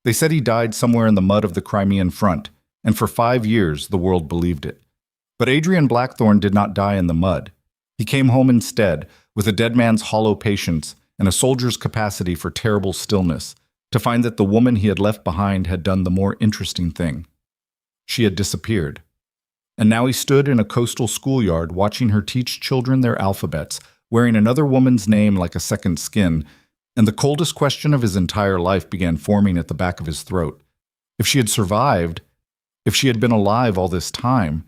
They said he died somewhere in the mud of the Crimean front, and for 5 years the world believed it. But Adrian Blackthorne did not die in the mud. He came home instead, with a dead man's hollow patience and a soldier's capacity for terrible stillness, to find that the woman he had left behind had done the more interesting thing. She had disappeared. And now he stood in a coastal schoolyard watching her teach children their alphabets, wearing another woman's name like a second skin, and the coldest question of his entire life began forming at the back of his throat. If she had survived, if she had been alive all this time,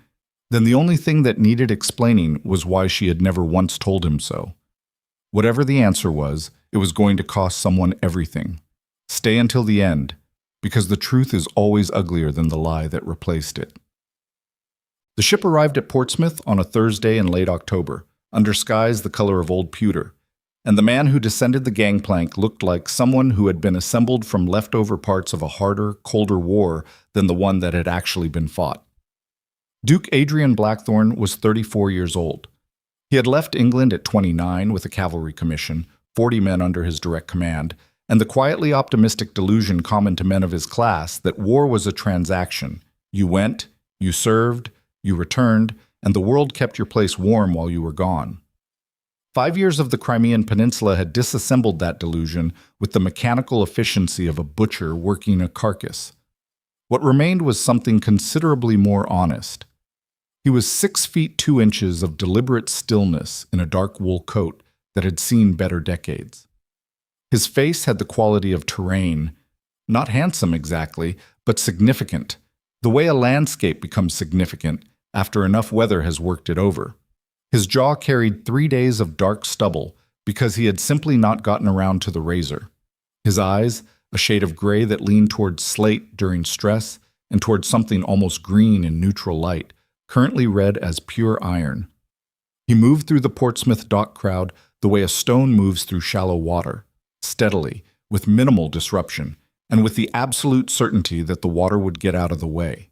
then the only thing that needed explaining was why she had never once told him so. Whatever the answer was, it was going to cost someone everything. Stay until the end, because the truth is always uglier than the lie that replaced it. The ship arrived at Portsmouth on a Thursday in late October, under skies the color of old pewter, and the man who descended the gangplank looked like someone who had been assembled from leftover parts of a harder, colder war than the one that had actually been fought. Duke Adrian Blackthorne was 34 years old. He had left England at 29 with a cavalry commission, 40 men under his direct command, and the quietly optimistic delusion common to men of his class that war was a transaction. You went, you served, you returned, and the world kept your place warm while you were gone. 5 years of the Crimean Peninsula had disassembled that delusion with the mechanical efficiency of a butcher working a carcass. What remained was something considerably more honest. He was 6 feet 2 inches of deliberate stillness in a dark wool coat that had seen better decades. His face had the quality of terrain, not handsome exactly, but significant, the way a landscape becomes significant after enough weather has worked it over. His jaw carried 3 days of dark stubble because he had simply not gotten around to the razor. His eyes, a shade of gray that leaned towards slate during stress and towards something almost green in neutral light, currently red as pure iron. He moved through the Portsmouth dock crowd the way a stone moves through shallow water, steadily, with minimal disruption, and with the absolute certainty that the water would get out of the way.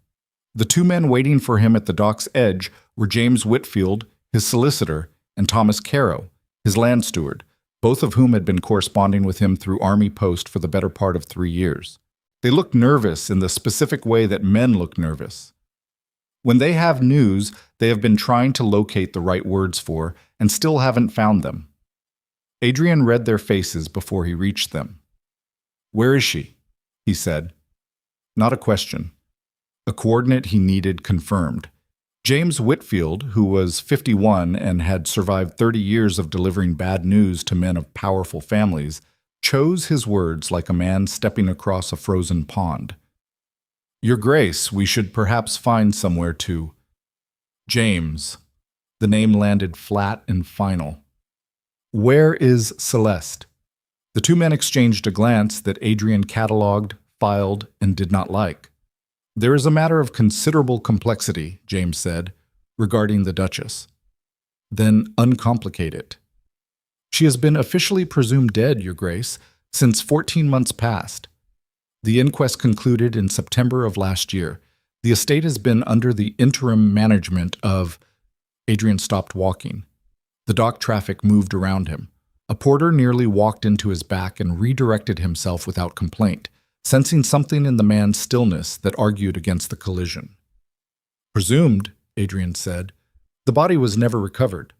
The 2 men waiting for him at the dock's edge were James Whitfield, his solicitor, and Thomas Carow, his land steward, both of whom had been corresponding with him through Army post for the better part of 3 years. They looked nervous in the specific way that men look nervous. When they have news, they have been trying to locate the right words for, and still haven't found them. Adrian read their faces before he reached them. "Where is she?" he said. Not a question. A coordinate he needed confirmed. James Whitfield, who was 51 and had survived 30 years of delivering bad news to men of powerful families, chose his words like a man stepping across a frozen pond. "Your Grace, we should perhaps find somewhere to—" "James." The name landed flat and final. "Where is Celeste?" The 2 men exchanged a glance that Adrian catalogued, filed, and did not like. "There is a matter of considerable complexity," James said, "regarding the Duchess." "Then uncomplicate it." "She has been officially presumed dead, Your Grace, since 14 months past. The inquest concluded in September of last year. The estate has been under the interim management of—" Adrian stopped walking. The dock traffic moved around him. A porter nearly walked into his back and redirected himself without complaint, sensing something in the man's stillness that argued against the collision. "Presumed," Adrian said. "The body was never recovered.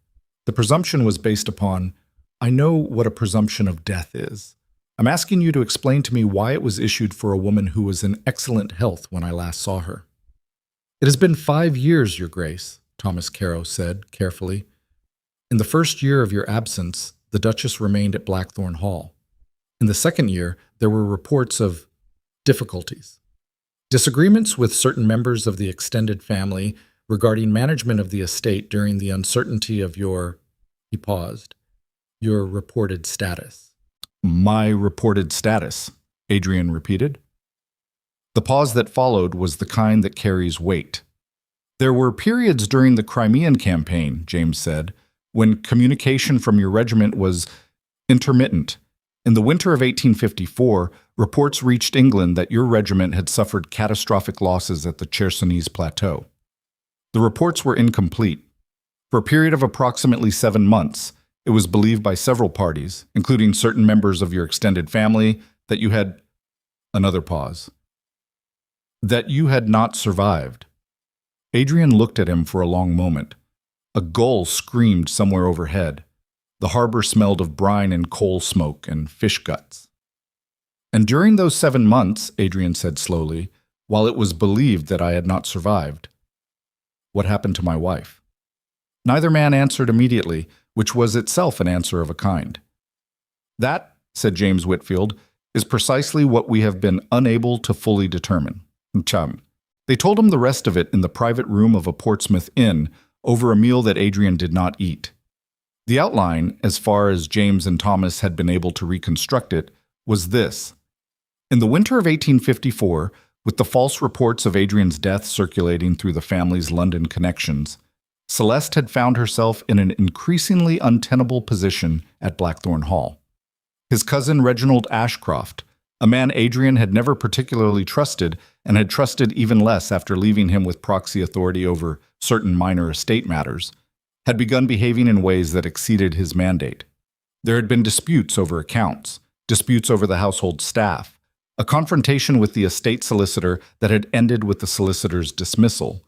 The presumption was based upon— I know what a presumption of death is. I'm asking you to explain to me why it was issued for a woman who was in excellent health when I last saw her." "It has been 5 years, Your Grace," Thomas Carow said, carefully. "In the first year of your absence, the Duchess remained at Blackthorne Hall. In the second year, there were reports of difficulties. Disagreements with certain members of the extended family regarding management of the estate during the uncertainty of your—" he paused, "your reported status." "My reported status," Adrian repeated. The pause that followed was the kind that carries weight. "There were periods during the Crimean campaign," James said, "when communication from your regiment was intermittent. In the winter of 1854, reports reached England that your regiment had suffered catastrophic losses at the Chersonese Plateau. The reports were incomplete. For a period of approximately 7 months, it was believed by several parties, including certain members of your extended family, that you had—" Another pause. That you had not survived. Adrian looked at him for a long moment. A gull screamed somewhere overhead. The harbor smelled of brine and coal smoke and fish guts. And during those 7 months, Adrian said slowly, while it was believed that I had not survived, what happened to my wife? Neither man answered immediately, which was itself an answer of a kind. That, said James Whitfield, is precisely what we have been unable to fully determine. Chum. They told him the rest of it in the private room of a Portsmouth inn over a meal that Adrian did not eat. The outline, as far as James and Thomas had been able to reconstruct it, was this. In the winter of 1854, with the false reports of Adrian's death circulating through the family's London connections, Celeste had found herself in an increasingly untenable position at Blackthorne Hall. His cousin Reginald Ashcroft, a man Adrian had never particularly trusted and had trusted even less after leaving him with proxy authority over certain minor estate matters, had begun behaving in ways that exceeded his mandate. There had been disputes over accounts, disputes over the household staff, a confrontation with the estate solicitor that had ended with the solicitor's dismissal.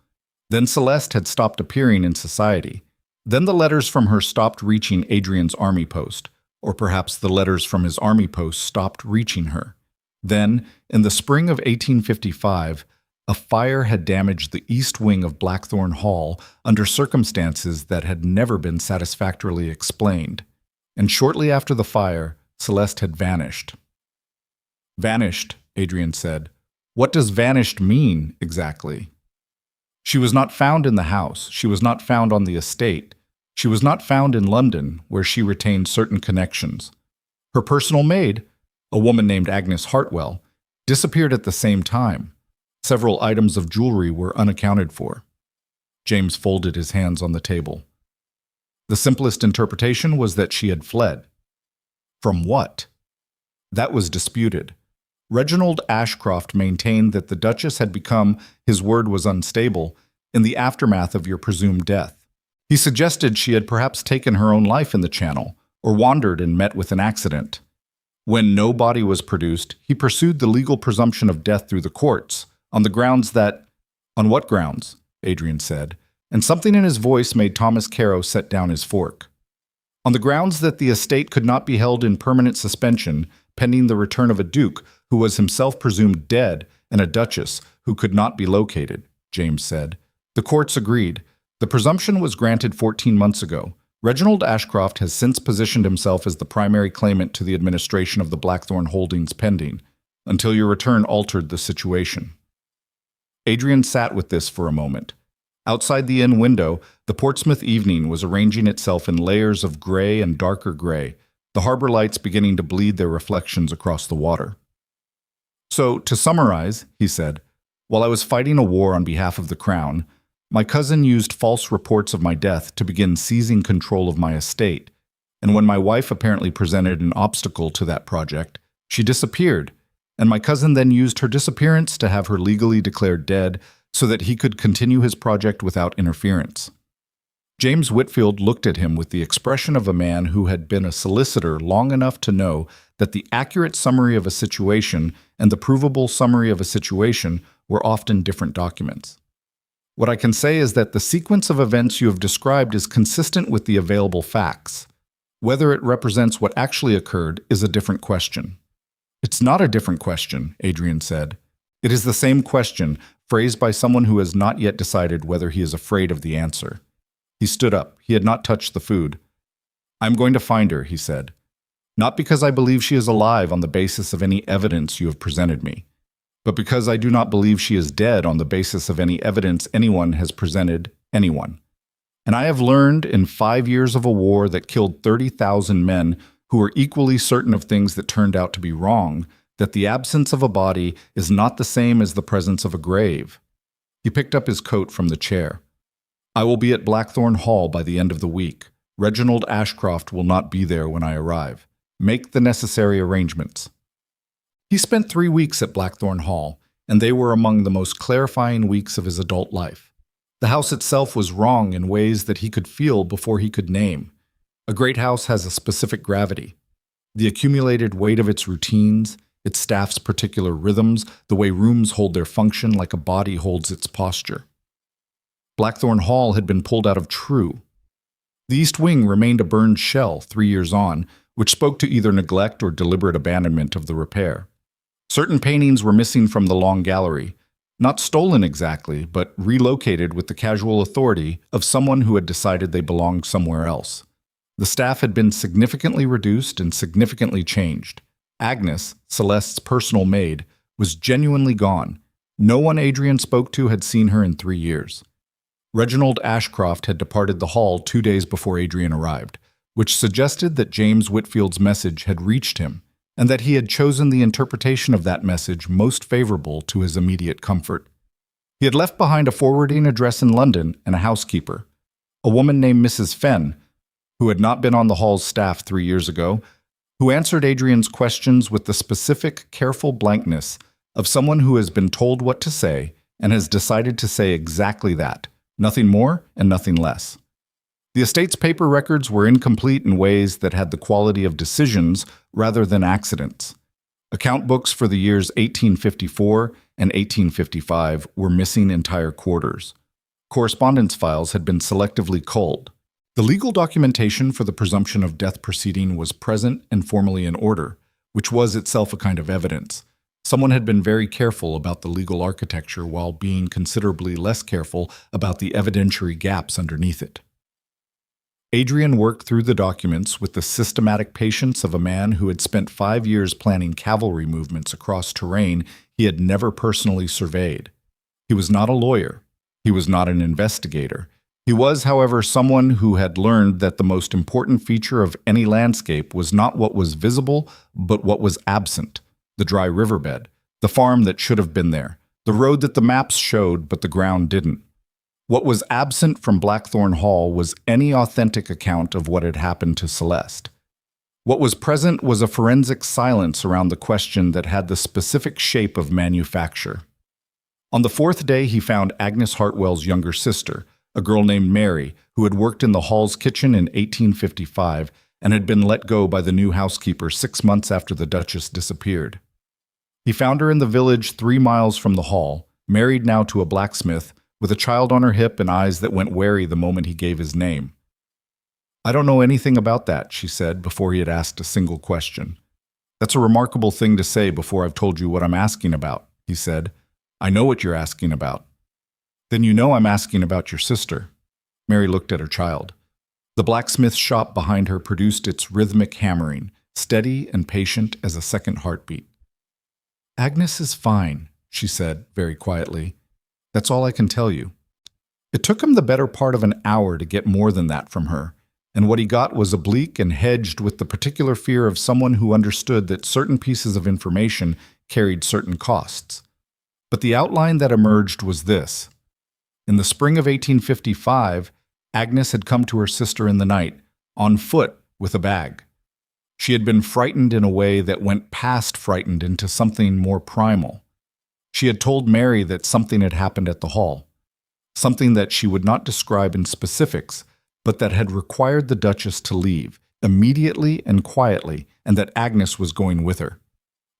Then Celeste had stopped appearing in society. Then the letters from her stopped reaching Adrian's army post, or perhaps the letters from his army post stopped reaching her. Then, in the spring of 1855, a fire had damaged the east wing of Blackthorne Hall under circumstances that had never been satisfactorily explained. And shortly after the fire, Celeste had vanished. Vanished, Adrian said. What does vanished mean, exactly? She was not found in the house. She was not found on the estate. She was not found in London, where she retained certain connections. Her personal maid, a woman named Agnes Hartwell, disappeared at the same time. Several items of jewelry were unaccounted for. James folded his hands on the table. The simplest interpretation was that she had fled. From what? That was disputed. Reginald Ashcroft maintained that the Duchess had become, his word was unstable, in the aftermath of your presumed death. He suggested she had perhaps taken her own life in the Channel, or wandered and met with an accident. When no body was produced, he pursued the legal presumption of death through the courts, on the grounds that— On what grounds? Adrian said, and something in his voice made Thomas Carow set down his fork. On the grounds that the estate could not be held in permanent suspension pending the return of a duke who was himself presumed dead and a duchess who could not be located, James said. The courts agreed. The presumption was granted 14 months ago. Reginald Ashcroft has since positioned himself as the primary claimant to the administration of the Blackthorne holdings pending, until your return altered the situation. Adrian sat with this for a moment. Outside the inn window, the Portsmouth evening was arranging itself in layers of gray and darker gray, the harbor lights beginning to bleed their reflections across the water. So, to summarize, he said, while I was fighting a war on behalf of the Crown, my cousin used false reports of my death to begin seizing control of my estate, and when my wife apparently presented an obstacle to that project, she disappeared, and my cousin then used her disappearance to have her legally declared dead so that he could continue his project without interference. James Whitfield looked at him with the expression of a man who had been a solicitor long enough to know that the accurate summary of a situation and the provable summary of a situation were often different documents. What I can say is that the sequence of events you have described is consistent with the available facts. Whether it represents what actually occurred is a different question. It's not a different question, Adrian said. It is the same question, phrased by someone who has not yet decided whether he is afraid of the answer. He stood up. He had not touched the food. I'm going to find her, he said. Not because I believe she is alive on the basis of any evidence you have presented me, but because I do not believe she is dead on the basis of any evidence anyone has presented anyone. And I have learned in 5 years of a war that killed 30,000 men who were equally certain of things that turned out to be wrong, that the absence of a body is not the same as the presence of a grave. He picked up his coat from the chair. I will be at Blackthorne Hall by the end of the week. Reginald Ashcroft will not be there when I arrive. Make the necessary arrangements. He spent 3 weeks at Blackthorne Hall, and they were among the most clarifying weeks of his adult life. The house itself was wrong in ways that he could feel before he could name. A great house has a specific gravity. The accumulated weight of its routines, its staff's particular rhythms, the way rooms hold their function like a body holds its posture. Blackthorne Hall had been pulled out of True. The East Wing remained a burned shell 3 years on, which spoke to either neglect or deliberate abandonment of the repair. Certain paintings were missing from the long gallery, not stolen exactly, but relocated with the casual authority of someone who had decided they belonged somewhere else. The staff had been significantly reduced and significantly changed. Agnes, Celeste's personal maid, was genuinely gone. No one Adrian spoke to had seen her in 3 years. Reginald Ashcroft had departed the hall 2 days before Adrian arrived, which suggested that James Whitfield's message had reached him, and that he had chosen the interpretation of that message most favorable to his immediate comfort. He had left behind a forwarding address in London and a housekeeper, a woman named Mrs. Fenn, who had not been on the hall's staff 3 years ago, who answered Adrian's questions with the specific, careful blankness of someone who has been told what to say and has decided to say exactly that, nothing more and nothing less. The estate's paper records were incomplete in ways that had the quality of decisions rather than accidents. Account books for the years 1854 and 1855 were missing entire quarters. Correspondence files had been selectively culled. The legal documentation for the presumption of death proceeding was present and formally in order, which was itself a kind of evidence. Someone had been very careful about the legal architecture while being considerably less careful about the evidentiary gaps underneath it. Adrian worked through the documents with the systematic patience of a man who had spent 5 years planning cavalry movements across terrain he had never personally surveyed. He was not a lawyer. He was not an investigator. He was, however, someone who had learned that the most important feature of any landscape was not what was visible, but what was absent: the dry riverbed, the farm that should have been there, the road that the maps showed but the ground didn't. What was absent from Blackthorne Hall was any authentic account of what had happened to Celeste. What was present was a forensic silence around the question that had the specific shape of manufacture. On the 4th day, he found Agnes Hartwell's younger sister, a girl named Mary, who had worked in the hall's kitchen in 1855 and had been let go by the new housekeeper 6 months after the Duchess disappeared. He found her in the village 3 miles from the hall, married now to a blacksmith, with a child on her hip and eyes that went wary the moment he gave his name. "I don't know anything about that," she said before he had asked a single question. "That's a remarkable thing to say before I've told you what I'm asking about," he said. "I know what you're asking about." "Then you know I'm asking about your sister." Mary looked at her child. The blacksmith shop behind her produced its rhythmic hammering, steady and patient as a second heartbeat. "Agnes is fine," she said very quietly. "That's all I can tell you." It took him the better part of an hour to get more than that from her, and what he got was oblique and hedged with the particular fear of someone who understood that certain pieces of information carried certain costs. But the outline that emerged was this. In the spring of 1855, Agnes had come to her sister in the night, on foot with a bag. She had been frightened in a way that went past frightened into something more primal. She had told Mary that something had happened at the hall, something that she would not describe in specifics, but that had required the Duchess to leave, immediately and quietly, and that Agnes was going with her.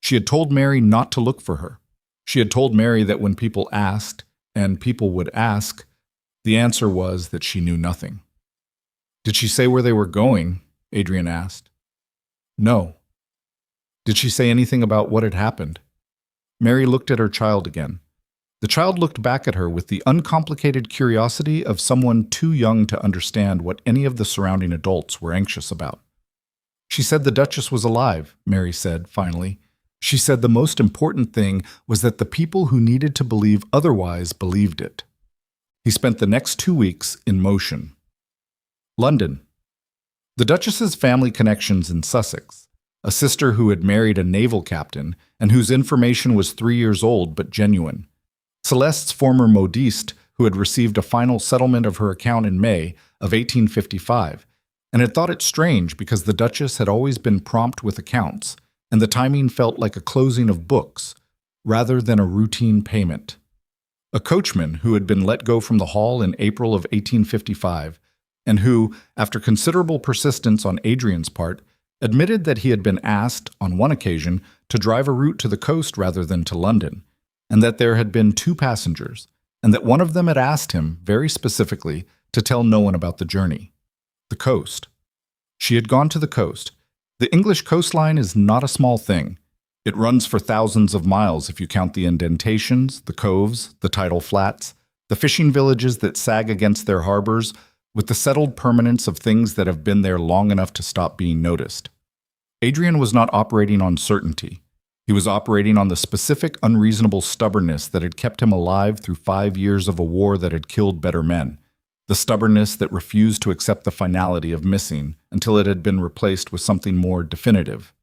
She had told Mary not to look for her. She had told Mary that when people asked, and people would ask, the answer was that she knew nothing. "Did she say where they were going?" Adrian asked. "No." "Did she say anything about what had happened?" Mary looked at her child again. The child looked back at her with the uncomplicated curiosity of someone too young to understand what any of the surrounding adults were anxious about. "She said the Duchess was alive," Mary said, finally. "She said the most important thing was that the people who needed to believe otherwise believed it." He spent the next 2 weeks in motion. London. The Duchess's family connections in Sussex, a sister who had married a naval captain and whose information was 3 years old but genuine. Celeste's former modiste, who had received a final settlement of her account in May of 1855, and had thought it strange because the Duchess had always been prompt with accounts, and the timing felt like a closing of books, rather than a routine payment. A coachman who had been let go from the hall in April of 1855, and who, after considerable persistence on Adrian's part, admitted that he had been asked, on one occasion, to drive a route to the coast rather than to London, and that there had been 2 passengers, and that one of them had asked him, very specifically, to tell no one about the journey. The coast. She had gone to the coast. The English coastline is not a small thing. It runs for thousands of miles if you count the indentations, the coves, the tidal flats, the fishing villages that sag against their harbors, with the settled permanence of things that have been there long enough to stop being noticed. Adrian was not operating on certainty. He was operating on the specific, unreasonable stubbornness that had kept him alive through 5 years of a war that had killed better men. The stubbornness that refused to accept the finality of missing until it had been replaced with something more definitive.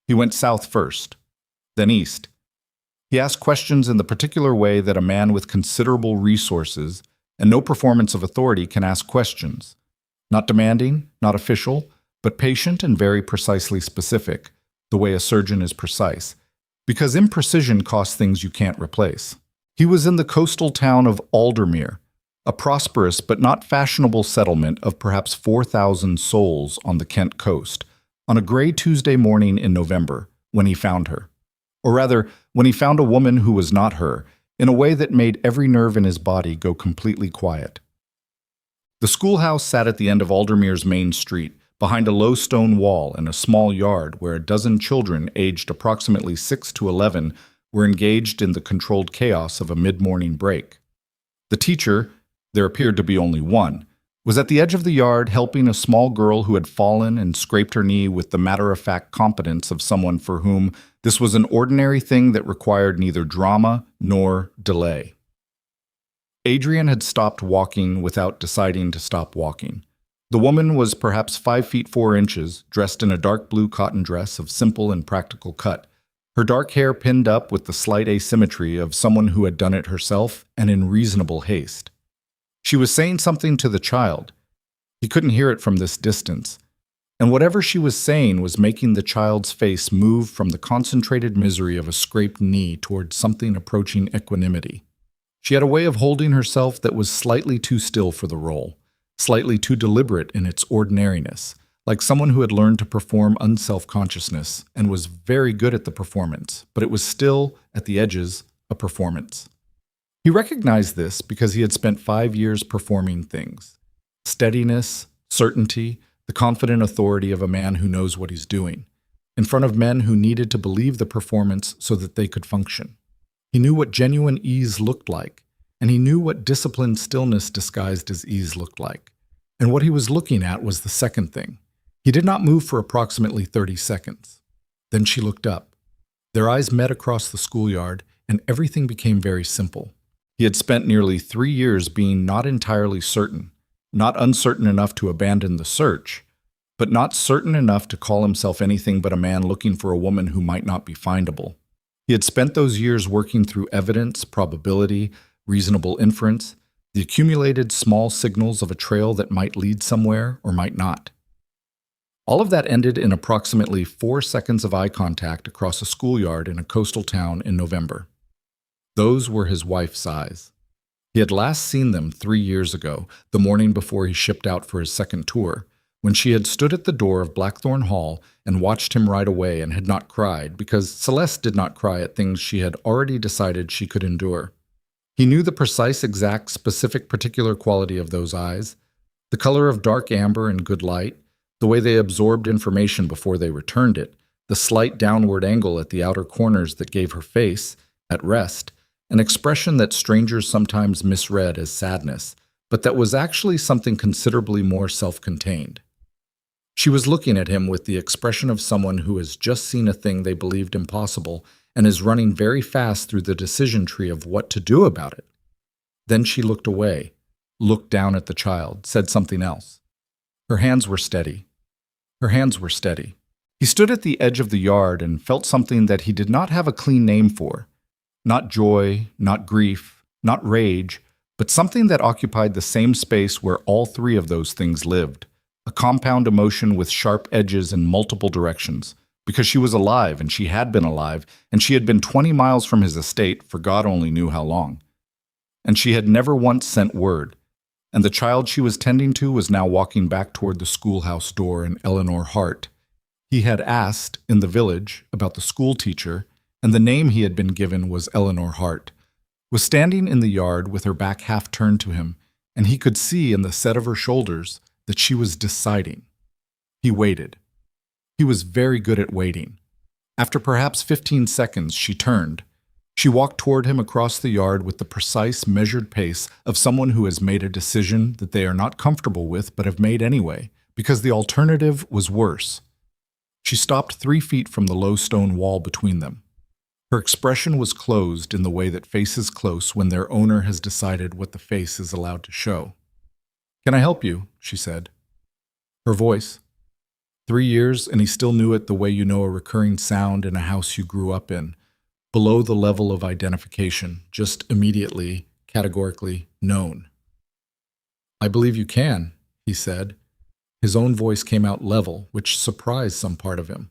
He went south first, then east. He asked questions in the particular way that a man with considerable resources and no performance of authority can ask questions. Not demanding, not official, but patient and very precisely specific, the way a surgeon is precise, because imprecision costs things you can't replace. He was in the coastal town of Aldermere, a prosperous but not fashionable settlement of perhaps 4,000 souls on the Kent coast, on a gray Tuesday morning in November, when he found her. Or rather, when he found a woman who was not her, in a way that made every nerve in his body go completely quiet. The schoolhouse sat at the end of Aldermere's main street, behind a low stone wall and a small yard where a dozen children aged approximately 6 to 11 were engaged in the controlled chaos of a mid-morning break. The teacher, there appeared to be only one, was at the edge of the yard helping a small girl who had fallen and scraped her knee with the matter-of-fact competence of someone for whom this was an ordinary thing that required neither drama nor delay. Adrian had stopped walking without deciding to stop walking. The woman was perhaps 5 feet 4 inches, dressed in a dark blue cotton dress of simple and practical cut, her dark hair pinned up with the slight asymmetry of someone who had done it herself and in reasonable haste. She was saying something to the child. He couldn't hear it from this distance, and whatever she was saying was making the child's face move from the concentrated misery of a scraped knee towards something approaching equanimity. She had a way of holding herself that was slightly too still for the role, slightly too deliberate in its ordinariness, like someone who had learned to perform unself-consciousness and was very good at the performance, but it was still, at the edges, a performance. He recognized this because he had spent 5 years performing things. Steadiness, certainty, the confident authority of a man who knows what he's doing, in front of men who needed to believe the performance so that they could function. He knew what genuine ease looked like, and he knew what disciplined stillness disguised as ease looked like. And what he was looking at was the second thing. He did not move for approximately 30 seconds. Then she looked up. Their eyes met across the schoolyard, and everything became very simple. He had spent nearly 3 years being not entirely certain, not uncertain enough to abandon the search, but not certain enough to call himself anything but a man looking for a woman who might not be findable. He had spent those years working through evidence, probability, reasonable inference, the accumulated small signals of a trail that might lead somewhere or might not. All of that ended in approximately 4 seconds of eye contact across a schoolyard in a coastal town in November. Those were his wife's eyes. He had last seen them 3 years ago, the morning before he shipped out for his second tour, when she had stood at the door of Blackthorne Hall and watched him ride away and had not cried, because Celeste did not cry at things she had already decided she could endure. He knew the precise, exact, specific, particular quality of those eyes, the color of dark amber and good light, the way they absorbed information before they returned it, the slight downward angle at the outer corners that gave her face, at rest, an expression that strangers sometimes misread as sadness, but that was actually something considerably more self-contained. She was looking at him with the expression of someone who has just seen a thing they believed impossible and is running very fast through the decision tree of what to do about it. Then she looked away, looked down at the child, said something else. Her hands were steady. Her hands were steady. He stood at the edge of the yard and felt something that he did not have a clean name for. Not joy, not grief, not rage, but something that occupied the same space where all 3 of those things lived. A compound emotion with sharp edges in multiple directions, because she was alive and she had been alive, and she had been 20 miles from his estate for God only knew how long. And she had never once sent word, and the child she was tending to was now walking back toward the schoolhouse door in Eleanor Hart. He had asked in the village about the school teacher, and the name he had been given was Eleanor Hart, was standing in the yard with her back half turned to him, and he could see in the set of her shoulders that she was deciding. He waited. He was very good at waiting. After perhaps 15 seconds, she turned. She walked toward him across the yard with the precise, measured pace of someone who has made a decision that they are not comfortable with but have made anyway, because the alternative was worse. She stopped 3 feet from the low stone wall between them. Her expression was closed in the way that faces close when their owner has decided what the face is allowed to show. "Can I help you?" she said. Her voice. 3 years, and he still knew it the way you know a recurring sound in a house you grew up in, below the level of identification, just immediately, categorically known. "I believe you can," he said. His own voice came out level, which surprised some part of him.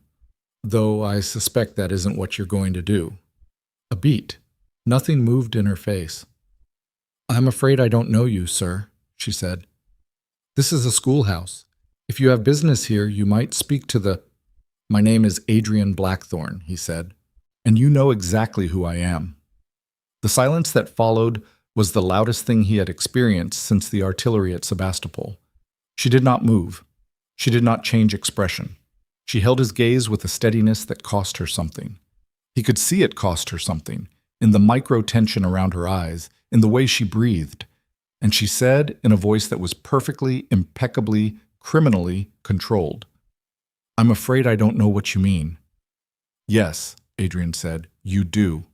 "Though I suspect that isn't what you're going to do." A beat. Nothing moved in her face. "I'm afraid I don't know you, sir," she said. "This is a schoolhouse. If you have business here, you might speak to the—" "My name is Adrian Blackthorne," he said, "and you know exactly who I am." The silence that followed was the loudest thing he had experienced since the artillery at Sebastopol. She did not move. She did not change expression. She held his gaze with a steadiness that cost her something. He could see it cost her something, in the micro-tension around her eyes, in the way she breathed. And she said, in a voice that was perfectly, impeccably, criminally controlled, "I'm afraid I don't know what you mean." "Yes," Adrian said, "you do.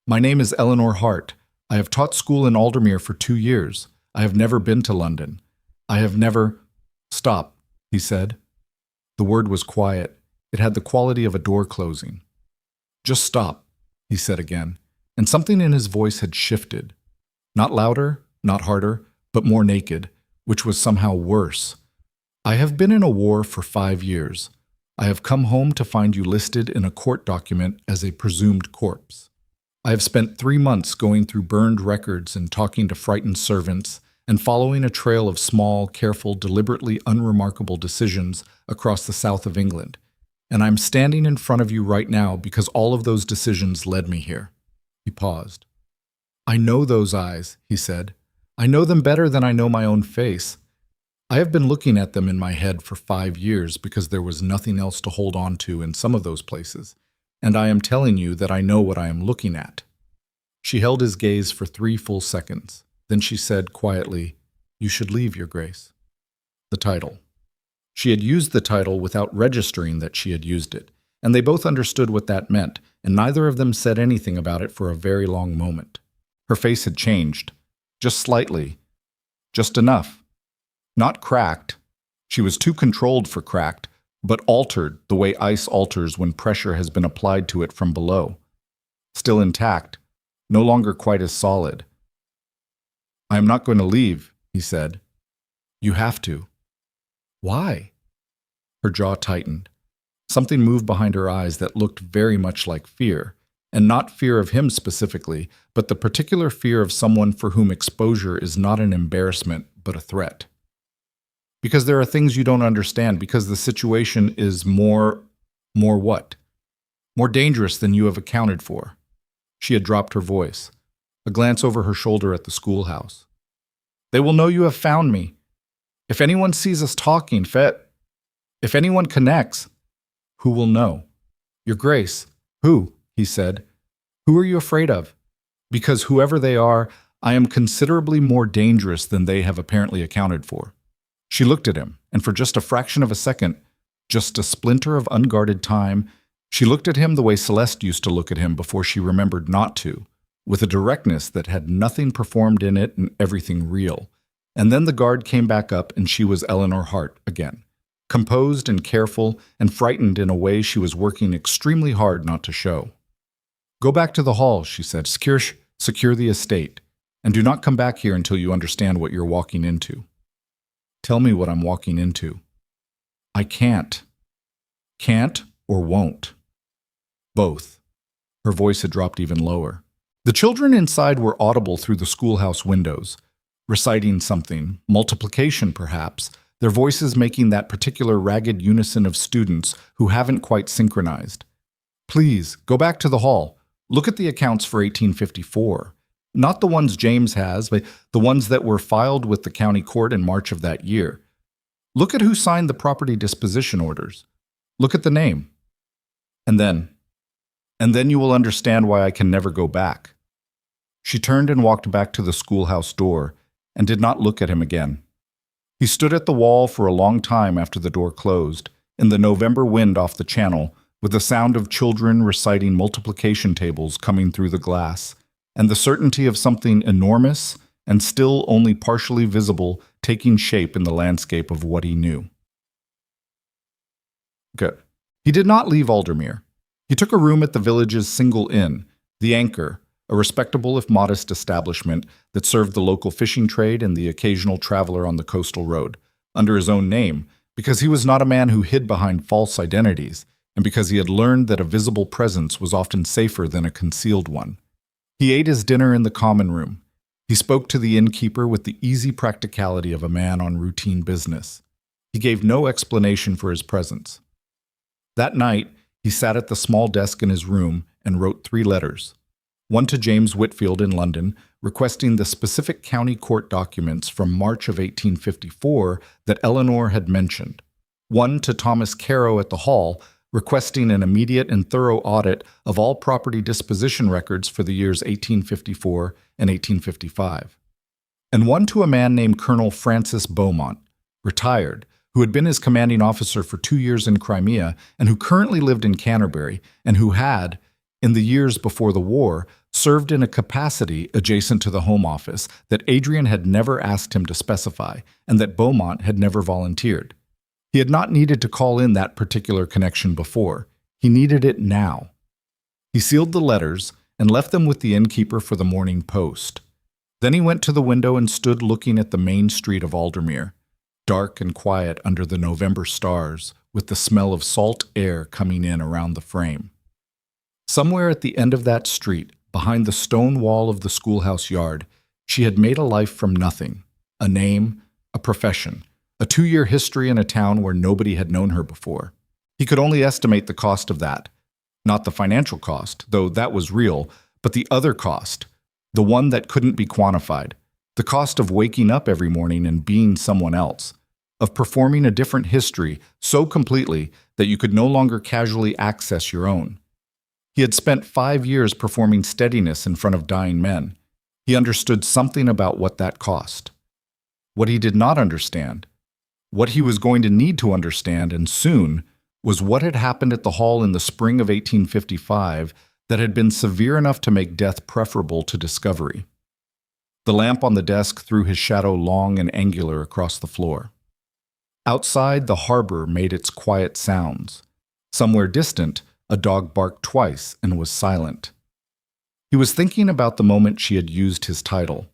My name is Eleanor Hart. I have taught school in Aldermere for 2 years. I have never been to London. I have never—" "Stop," he said. The word was quiet. It had the quality of a door closing. "Just stop," he said again, and something in his voice had shifted. Not louder, not harder, but more naked, which was somehow worse. "I have been in a war for 5 years. I have come home to find you listed in a court document as a presumed corpse. I have spent 3 months going through burned records and talking to frightened servants and following a trail of small, careful, deliberately unremarkable decisions across the south of England. And I'm standing in front of you right now because all of those decisions led me here." He paused. "I know those eyes," he said. "I know them better than I know my own face. I have been looking at them in my head for 5 years because there was nothing else to hold on to in some of those places, and I am telling you that I know what I am looking at." She held his gaze for 3 full seconds. Then she said quietly, "You should leave, Your Grace." The title. She had used the title without registering that she had used it, and they both understood what that meant, and neither of them said anything about it for a very long moment. Her face had changed. Just slightly. Just enough. Not cracked. She was too controlled for cracked, but altered the way ice alters when pressure has been applied to it from below. Still intact. No longer quite as solid. "I am not going to leave," he said. "You have to." "Why?" Her jaw tightened. Something moved behind her eyes that looked very much like fear, and not fear of him specifically, but the particular fear of someone for whom exposure is not an embarrassment, but a threat. "Because there are things you don't understand, because the situation is more what? More dangerous than you have accounted for." She had dropped her voice. A glance over her shoulder at the schoolhouse. "They will know you have found me. If anyone sees us talking, if anyone connects, who will know?" "Your Grace." "Who?" he said. "Who are you afraid of?" "Because whoever they are, I am considerably more dangerous than they have apparently accounted for." She looked at him, and for just a fraction of a second, just a splinter of unguarded time, she looked at him the way Celeste used to look at him before she remembered not to, with a directness that had nothing performed in it and everything real. And then the guard came back up and she was Eleanor Hart again, composed and careful and frightened in a way she was working extremely hard not to show. "Go back to the hall," she said. Secure the estate, and do not come back here until you understand what you're walking into." "Tell me what I'm walking into." "I can't." "Can't or won't?" "Both." Her voice had dropped even lower. The children inside were audible through the schoolhouse windows, reciting something, multiplication perhaps, their voices making that particular ragged unison of students who haven't quite synchronized. Please, go back to the hall. Look at the accounts for 1854. Not the ones James has, but the ones that were filed with the county court in March of that year. Look at who signed the property disposition orders. Look at the name. And then you will understand why I can never go back. She turned and walked back to the schoolhouse door and did not look at him again. He stood at the wall for a long time after the door closed, in the November wind off the channel, with the sound of children reciting multiplication tables coming through the glass, and the certainty of something enormous and still only partially visible taking shape in the landscape of what he knew. Good. He did not leave Aldermere. He took a room at the village's single inn, the Anchor, a respectable if modest establishment that served the local fishing trade and the occasional traveler on the coastal road, under his own name, because he was not a man who hid behind false identities, and because he had learned that a visible presence was often safer than a concealed one. He ate his dinner in the common room. He spoke to the innkeeper with the easy practicality of a man on routine business. He gave no explanation for his presence. That night, he sat at the small desk in his room and wrote 3 letters. One to James Whitfield in London, requesting the specific county court documents from March of 1854 that Eleanor had mentioned. One to Thomas Carow at the Hall, requesting an immediate and thorough audit of all property disposition records for the years 1854 and 1855. And one to a man named Colonel Francis Beaumont, retired, who had been his commanding officer for 2 years in Crimea and who currently lived in Canterbury and who had, in the years before the war, served in a capacity adjacent to the Home Office that Adrian had never asked him to specify and that Beaumont had never volunteered. He had not needed to call in that particular connection before. He needed it now. He sealed the letters and left them with the innkeeper for the morning post. Then he went to the window and stood looking at the main street of Aldermere, dark and quiet under the November stars, with the smell of salt air coming in around the frame. Somewhere at the end of that street, behind the stone wall of the schoolhouse yard, she had made a life from nothing, a name, a profession, a 2-year history in a town where nobody had known her before. He could only estimate the cost of that. Not the financial cost, though that was real, but the other cost, the one that couldn't be quantified, the cost of waking up every morning and being someone else, of performing a different history so completely that you could no longer casually access your own. He had spent 5 years performing steadiness in front of dying men. He understood something about what that cost. What he did not understand, what he was going to need to understand, and soon, was what had happened at the hall in the spring of 1855 that had been severe enough to make death preferable to discovery. The lamp on the desk threw his shadow long and angular across the floor. Outside, the harbor made its quiet sounds. Somewhere distant, a dog barked twice and was silent. He was thinking about the moment she had used his title.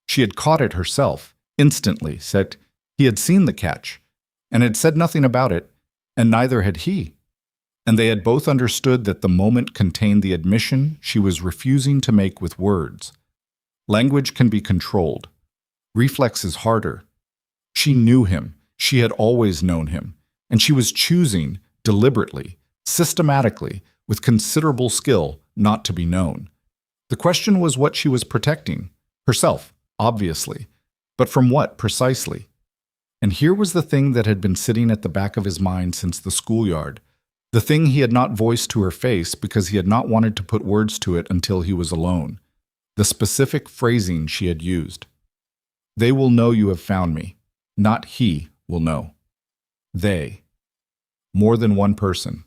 She had caught it herself, instantly, said he had seen the catch, and had said nothing about it, and neither had he. And they had both understood that the moment contained the admission she was refusing to make with words. Language can be controlled. Reflex is harder. She knew him. She had always known him, and she was choosing, deliberately, systematically, with considerable skill, not to be known. The question was what she was protecting. Herself, obviously. But from what, precisely? And here was the thing that had been sitting at the back of his mind since the schoolyard, the thing he had not voiced to her face because he had not wanted to put words to it until he was alone, the specific phrasing she had used. They will know you have found me. Not he will know. They. More than one person.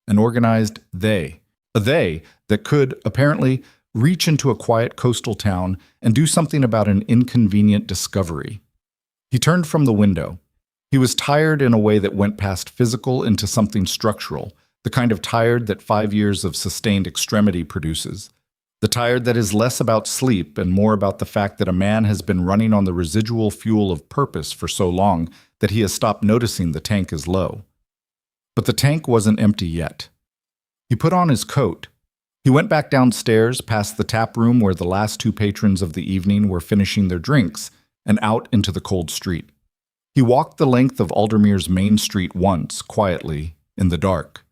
An organized they. A they that could, apparently, reach into a quiet coastal town and do something about an inconvenient discovery. He turned from the window. He was tired in a way that went past physical into something structural, the kind of tired that 5 years of sustained extremity produces. The tired that is less about sleep and more about the fact that a man has been running on the residual fuel of purpose for so long that he has stopped noticing the tank is low. But the tank wasn't empty yet. He put on his coat. He went back downstairs past the tap room where the last 2 patrons of the evening were finishing their drinks and out into the cold street. He walked the length of Aldermere's main street once, quietly, in the dark.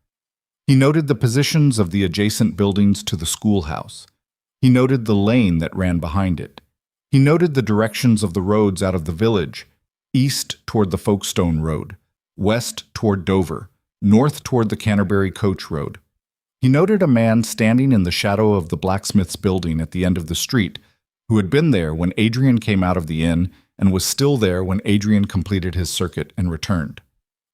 He noted the positions of the adjacent buildings to the schoolhouse. He noted the lane that ran behind it. He noted the directions of the roads out of the village, east toward the Folkestone Road, west toward Dover, north toward the Canterbury Coach Road. He noted a man standing in the shadow of the blacksmith's building at the end of the street, who had been there when Adrian came out of the inn and was still there when Adrian completed his circuit and returned.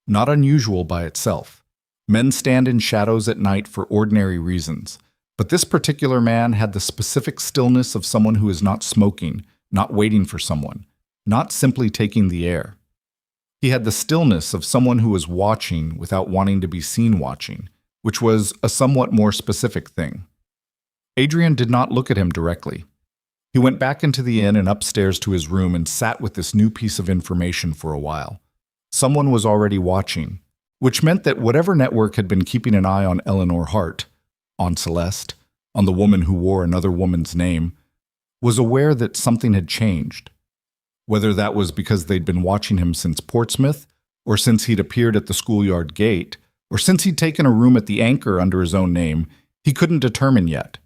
Not unusual by itself. Men stand in shadows at night for ordinary reasons, but this particular man had the specific stillness of someone who is not smoking, not waiting for someone, not simply taking the air. He had the stillness of someone who was watching without wanting to be seen watching, which was a somewhat more specific thing. Adrian did not look at him directly. He went back into the inn and upstairs to his room and sat with this new piece of information for a while. Someone was already watching, which meant that whatever network had been keeping an eye on Eleanor Hart, on Celeste, on the woman who wore another woman's name, was aware that something had changed. Whether that was because they'd been watching him since Portsmouth, or since he'd appeared at the schoolyard gate, or since he'd taken a room at the Anchor under his own name, he couldn't determine yet.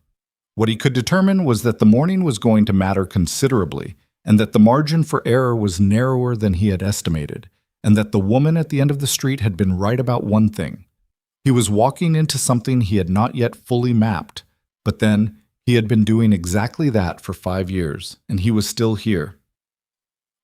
What he could determine was that the morning was going to matter considerably, and that the margin for error was narrower than he had estimated, and that the woman at the end of the street had been right about one thing. He was walking into something he had not yet fully mapped, but then he had been doing exactly that for 5 years, and he was still here.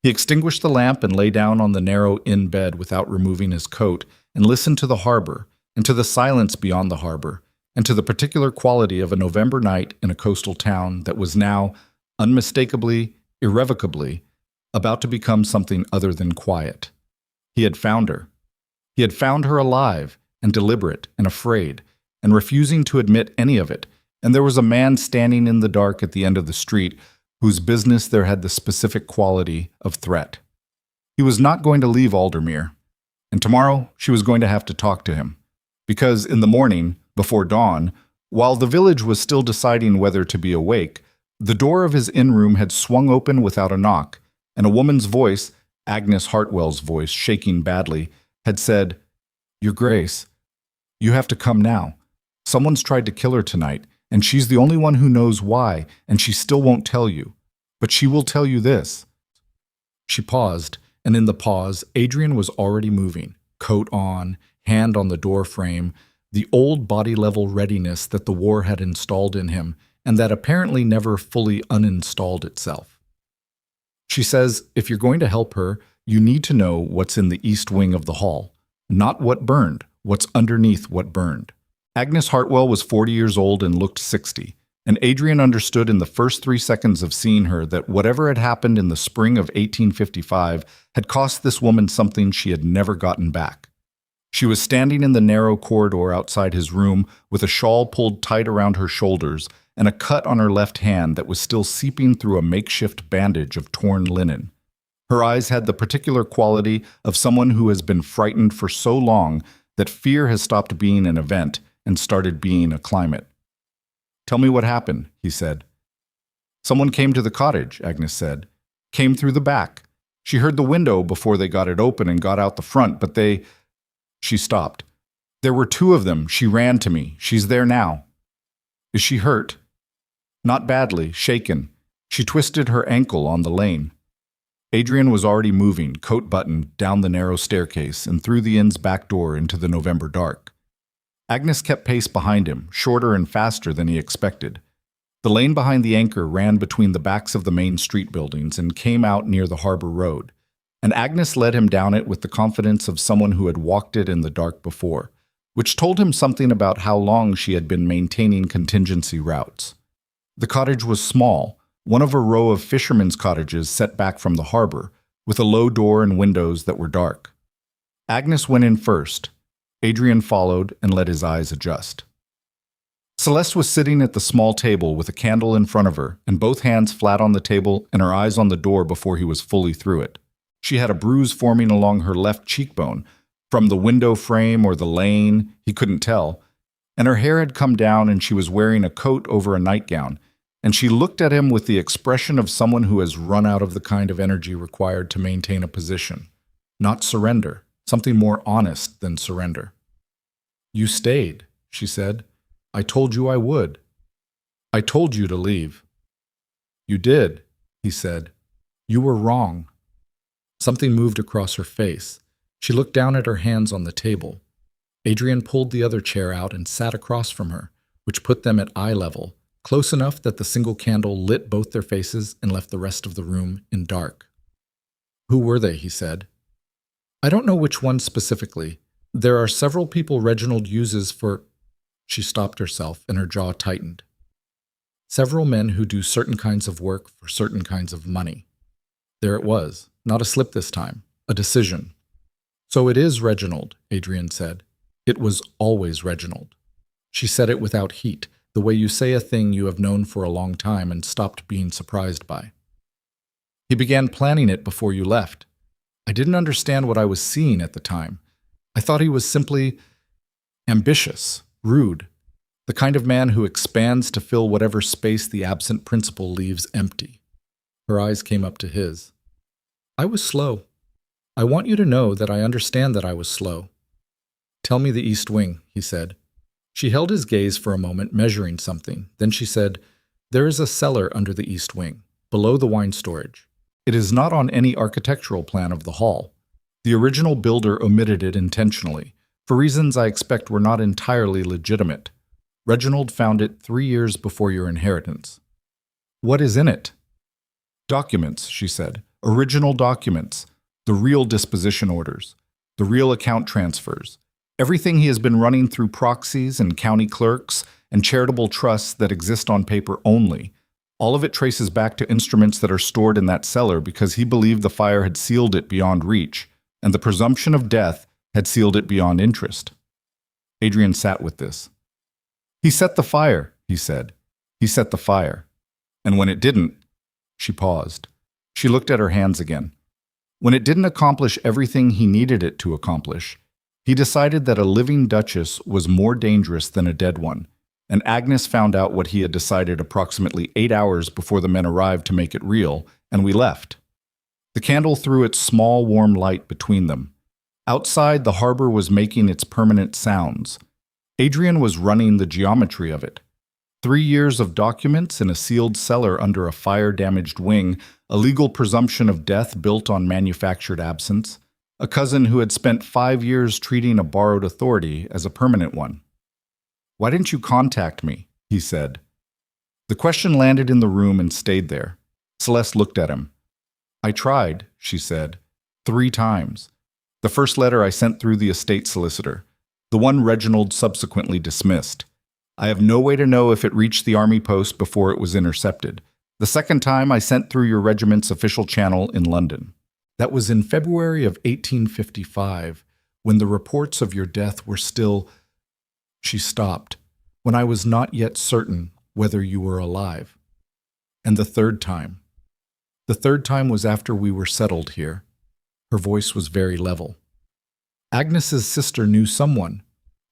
He extinguished the lamp and lay down on the narrow inn bed without removing his coat, and listened to the harbor, and to the silence beyond the harbor, and to the particular quality of a November night in a coastal town that was now, unmistakably, irrevocably, about to become something other than quiet. He had found her. He had found her alive, and deliberate, and afraid, and refusing to admit any of it, and there was a man standing in the dark at the end of the street whose business there had the specific quality of threat. He was not going to leave Aldermere. And tomorrow, she was going to have to talk to him. Because in the morning, before dawn, while the village was still deciding whether to be awake, the door of his inn room had swung open without a knock, and a woman's voice, Agnes Hartwell's voice, shaking badly, had said, "Your Grace, you have to come now. Someone's tried to kill her tonight, and she's the only one who knows why, and she still won't tell you. But she will tell you this." She paused, and in the pause, Adrian was already moving, coat on, hand on the door frame, the old body-level readiness that the war had installed in him, and that apparently never fully uninstalled itself. She says, if you're going to help her, you need to know what's in the east wing of the hall, not what burned, what's underneath what burned. Agnes Hartwell was 40 years old and looked 60. And Adrian understood in the first 3 seconds of seeing her that whatever had happened in the spring of 1855 had cost this woman something she had never gotten back. She was standing in the narrow corridor outside his room with a shawl pulled tight around her shoulders and a cut on her left hand that was still seeping through a makeshift bandage of torn linen. Her eyes had the particular quality of someone who has been frightened for so long that fear has stopped being an event and started being a climate. "Tell me what happened," he said. "Someone came to the cottage," Agnes said. "Came through the back. She heard the window before they got it open and got out the front, but they—" She stopped. "There were 2 of them. She ran to me. She's there now." "Is she hurt?" "Not badly, shaken. She twisted her ankle on the lane." Adrian was already moving, coat buttoned, down the narrow staircase and through the inn's back door into the November dark. Agnes kept pace behind him, shorter and faster than he expected. The lane behind the Anchor ran between the backs of the main street buildings and came out near the harbor road, and Agnes led him down it with the confidence of someone who had walked it in the dark before, which told him something about how long she had been maintaining contingency routes. The cottage was small, one of a row of fishermen's cottages set back from the harbor, with a low door and windows that were dark. Agnes went in first. Adrian followed and let his eyes adjust. Celeste was sitting at the small table with a candle in front of her and both hands flat on the table and her eyes on the door before he was fully through it. She had a bruise forming along her left cheekbone, from the window frame or the lane, he couldn't tell, and her hair had come down and she was wearing a coat over a nightgown, and she looked at him with the expression of someone who has run out of the kind of energy required to maintain a position. not surrender, something more honest than surrender. "You stayed," she said. "I told you I would. I told you to leave." "You did," he said. "You were wrong." Something moved across her face. She looked down at her hands on the table. Adrian pulled the other chair out and sat across from her, which put them at eye level, close enough that the single candle lit both their faces and left the rest of the room in dark. "Who were they?" he said. "I don't know which one specifically. There are several people Reginald uses for—" She stopped herself and her jaw tightened. "Several men who do certain kinds of work for certain kinds of money." There it was, not a slip this time, a decision. "So it is Reginald," Adrian said. "It was always Reginald." She said it without heat, the way you say a thing you have known for a long time and stopped being surprised by. "He began planning it before you left. I didn't understand what I was seeing at the time. I thought he was simply ambitious, rude, the kind of man who expands to fill whatever space the absent principal leaves empty." Her eyes came up to his. "I was slow. I want you to know that I understand that I was slow." "Tell me the East Wing," he said. She held his gaze for a moment, measuring something. Then she said, "There is a cellar under the East Wing, below the wine storage. It is not on any architectural plan of the hall. The original builder omitted it intentionally, for reasons I expect were not entirely legitimate. Reginald found it 3 years before your inheritance." "What is in it?" "Documents," she said. "Original documents. The real disposition orders. The real account transfers. Everything he has been running through proxies and county clerks and charitable trusts that exist on paper only. All of it traces back to instruments that are stored in that cellar because he believed the fire had sealed it beyond reach, and the presumption of death had sealed it beyond interest." Adrian sat with this. "He set the fire," he said. "He set the fire. And when it didn't—" She paused. She looked at her hands again. "When it didn't accomplish everything he needed it to accomplish, he decided that a living duchess was more dangerous than a dead one, and Agnes found out what he had decided approximately 8 hours before the men arrived to make it real, and we left. The candle threw its small, warm light between them. Outside, the harbor was making its permanent sounds. Adrian was running the geometry of it. 3 years of documents in a sealed cellar under a fire-damaged wing, a legal presumption of death built on manufactured absence, a cousin who had spent 5 years treating a borrowed authority as a permanent one. "Why didn't you contact me?" he said. The question landed in the room and stayed there. Celeste looked at him. "I tried," she said, 3 times. The first letter I sent through the estate solicitor, the one Reginald subsequently dismissed. I have no way to know if it reached the army post before it was intercepted. The second time I sent through your regiment's official channel in London. That was in February of 1855, when the reports of your death were still—" She stopped, "when I was not yet certain whether you were alive." "And the third time?" "The third time was after we were settled here." Her voice was very level. "Agnes's sister knew someone,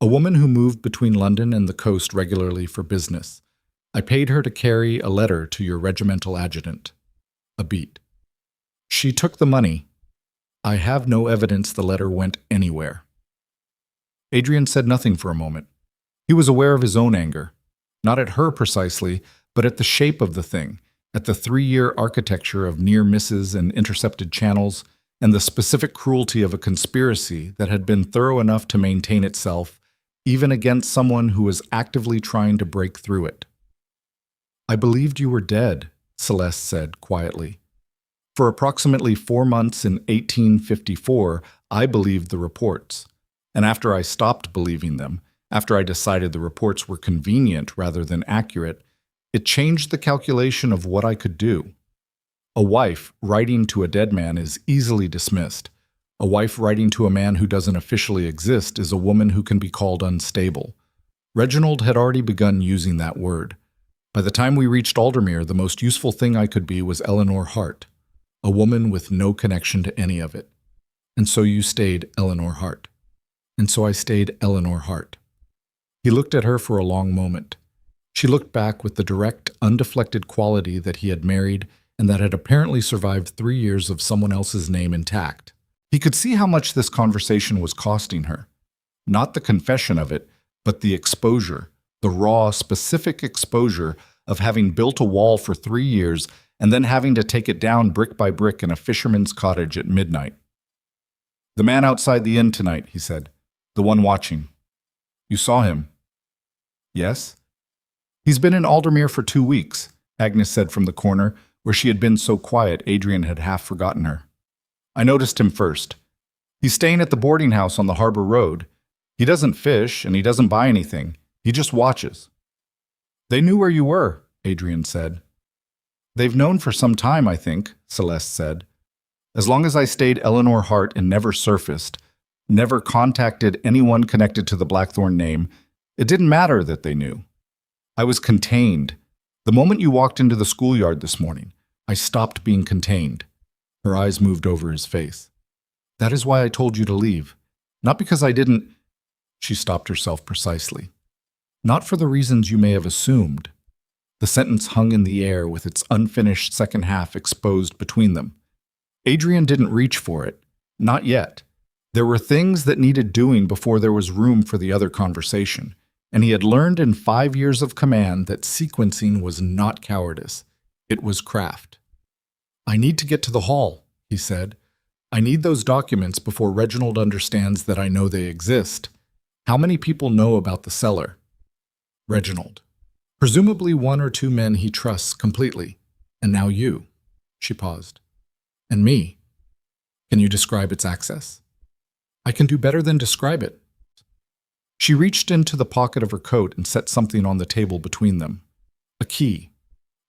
a woman who moved between London and the coast regularly for business. I paid her to carry a letter to your regimental adjutant." A beat. "She took the money. I have no evidence the letter went anywhere." Adrian said nothing for a moment. He was aware of his own anger, not at her precisely, but at the shape of the thing, at the 3-year architecture of near misses and intercepted channels, and the specific cruelty of a conspiracy that had been thorough enough to maintain itself, even against someone who was actively trying to break through it. "I believed you were dead," Celeste said quietly. "For approximately 4 months in 1854, I believed the reports. And after I stopped believing them, after I decided the reports were convenient rather than accurate, it changed the calculation of what I could do. A wife writing to a dead man is easily dismissed. A wife writing to a man who doesn't officially exist is a woman who can be called unstable. Reginald had already begun using that word. By the time we reached Aldermere, the most useful thing I could be was Eleanor Hart, a woman with no connection to any of it. And so you stayed Eleanor Hart. And so I stayed Eleanor Hart." He looked at her for a long moment. She looked back with the direct, undeflected quality that he had married and that had apparently survived 3 years of someone else's name intact. He could see how much this conversation was costing her. Not the confession of it, but the exposure, the raw, specific exposure of having built a wall for 3 years and then having to take it down brick by brick in a fisherman's cottage at midnight. "The man outside the inn tonight," he said. "The one watching. You saw him?" "Yes." "He's been in Aldermere for 2 weeks," Agnes said from the corner, where she had been so quiet Adrian had half forgotten her. "I noticed him first. He's staying at the boarding house on the Harbor Road. He doesn't fish, and he doesn't buy anything. He just watches." "They knew where you were," Adrian said. "They've known for some time, I think," Celeste said. "As long as I stayed Eleanor Hart and never surfaced, never contacted anyone connected to the Blackthorne name, it didn't matter that they knew. I was contained. The moment you walked into the schoolyard this morning, I stopped being contained." Her eyes moved over his face. "That is why I told you to leave. Not because I didn't—" She stopped herself precisely. "Not for the reasons you may have assumed." The sentence hung in the air with its unfinished second half exposed between them. Adrian didn't reach for it. Not yet. There were things that needed doing before there was room for the other conversation, and he had learned in 5 years of command that sequencing was not cowardice. It was craft. "I need to get to the hall," he said. "I need those documents before Reginald understands that I know they exist. How many people know about the cellar?" "Reginald. Presumably 1 or 2 men he trusts completely. And now you." She paused. "And me. Can you describe its access?" "I can do better than describe it." She reached into the pocket of her coat and set something on the table between them. A key.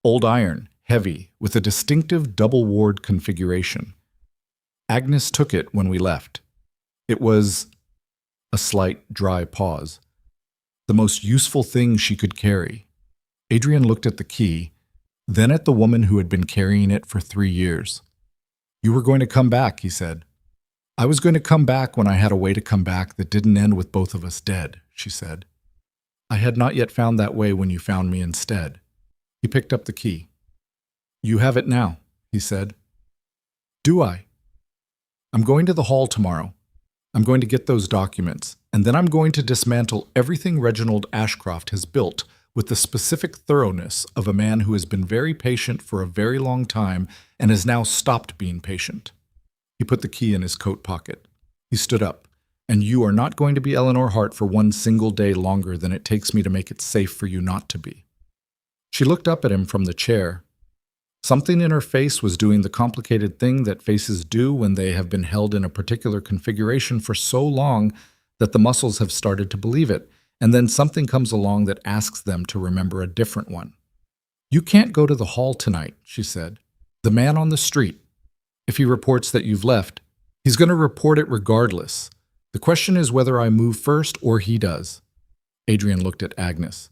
Old iron, heavy, with a distinctive double-ward configuration. Agnes took it when we left. It was— a slight, dry pause. The most useful thing she could carry. Adrian looked at the key, then at the woman who had been carrying it for 3 years. "You were going to come back," he said. "I was going to come back when I had a way to come back that didn't end with both of us dead," she said. "I had not yet found that way when you found me instead." He picked up the key. "You have it now," he said. "Do I?" "I'm going to the hall tomorrow. I'm going to get those documents, and then I'm going to dismantle everything Reginald Ashcroft has built with the specific thoroughness of a man who has been very patient for a very long time and has now stopped being patient." He put the key in his coat pocket. He stood up. "And you are not going to be Eleanor Hart for 1 single day longer than it takes me to make it safe for you not to be." She looked up at him from the chair. Something in her face was doing the complicated thing that faces do when they have been held in a particular configuration for so long that the muscles have started to believe it, and then something comes along that asks them to remember a different one. "You can't go to the hall tonight," she said. "The man on the street, if he reports that you've left, he's going to report it regardless. The question is whether I move first or he does." Adrian looked at Agnes.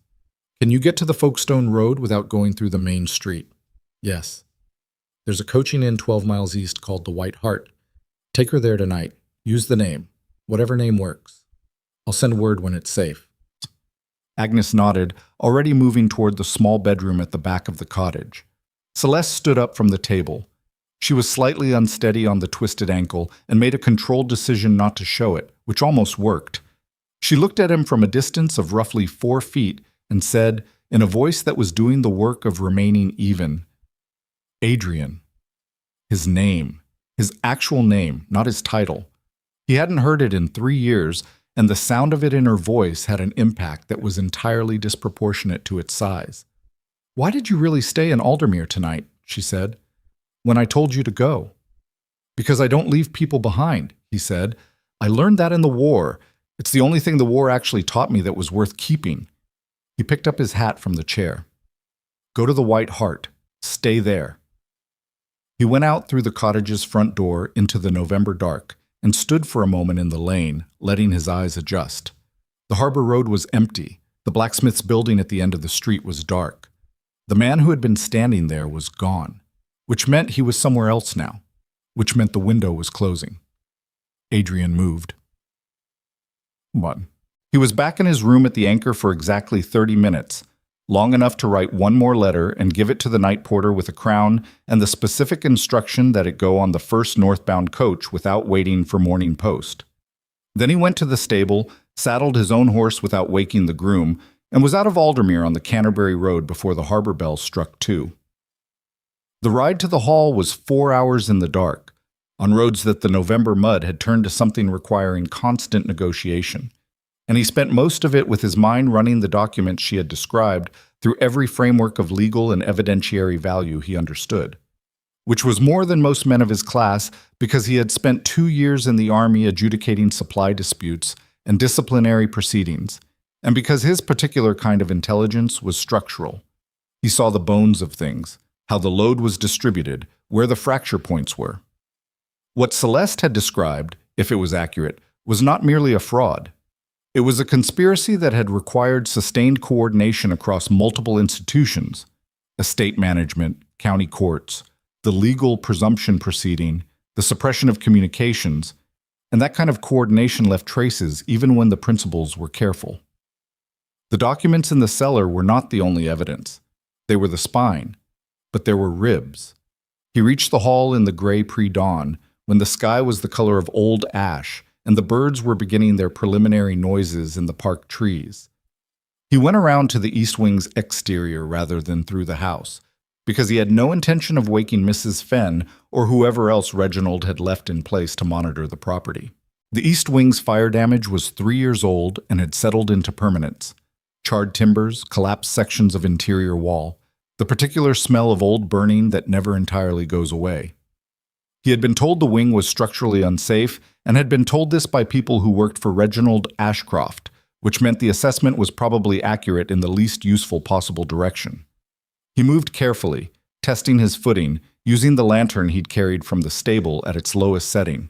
"Can you get to the Folkestone Road without going through the main street?" "Yes." "There's a coaching inn 12 miles east called the White Hart. Take her there tonight. Use the name. Whatever name works. I'll send word when it's safe." Agnes nodded, already moving toward the small bedroom at the back of the cottage. Celeste stood up from the table. She was slightly unsteady on the twisted ankle and made a controlled decision not to show it, which almost worked. She looked at him from a distance of roughly 4 feet and said, in a voice that was doing the work of remaining even, "Adrian." His name. His actual name, not his title. He hadn't heard it in 3 years, and the sound of it in her voice had an impact that was entirely disproportionate to its size. "Why did you really stay in Aldermere tonight?" she said. "When I told you to go." "Because I don't leave people behind," he said. "I learned that in the war. It's the only thing the war actually taught me that was worth keeping." He picked up his hat from the chair. "Go to the White Hart. Stay there." He went out through the cottage's front door into the November dark and stood for a moment in the lane, letting his eyes adjust. The Harbor Road was empty. The blacksmith's building at the end of the street was dark. The man who had been standing there was gone, which meant he was somewhere else now, which meant the window was closing. Adrian moved. What? He was back in his room at the Anchor for exactly 30 minutes. long enough to write one more letter and give it to the night porter with a crown and the specific instruction that it go on the first northbound coach without waiting for morning post. Then he went to the stable, saddled his own horse without waking the groom, and was out of Aldermere on the Canterbury Road before the harbour bell struck 2. The ride to the Hall was 4 hours in the dark, on roads that the November mud had turned to something requiring constant negotiation, and he spent most of it with his mind running the documents she had described through every framework of legal and evidentiary value he understood, which was more than most men of his class because he had spent 2 years in the army adjudicating supply disputes and disciplinary proceedings, and because his particular kind of intelligence was structural. He saw the bones of things, how the load was distributed, where the fracture points were. What Celeste had described, if it was accurate, was not merely a fraud. It was a conspiracy that had required sustained coordination across multiple institutions: estate management, county courts, the legal presumption proceeding, the suppression of communications, and that kind of coordination left traces even when the principals were careful. The documents in the cellar were not the only evidence. They were the spine, but there were ribs. He reached the hall in the gray pre-dawn, when the sky was the color of old ash and the birds were beginning their preliminary noises in the park trees. He went around to the east wing's exterior rather than through the house, because he had no intention of waking Mrs. Fenn or whoever else Reginald had left in place to monitor the property. The east wing's fire damage was 3 years old and had settled into permanence. Charred timbers, collapsed sections of interior wall, the particular smell of old burning that never entirely goes away. He had been told the wing was structurally unsafe and had been told this by people who worked for Reginald Ashcroft, which meant the assessment was probably accurate in the least useful possible direction. He moved carefully, testing his footing, using the lantern he'd carried from the stable at its lowest setting.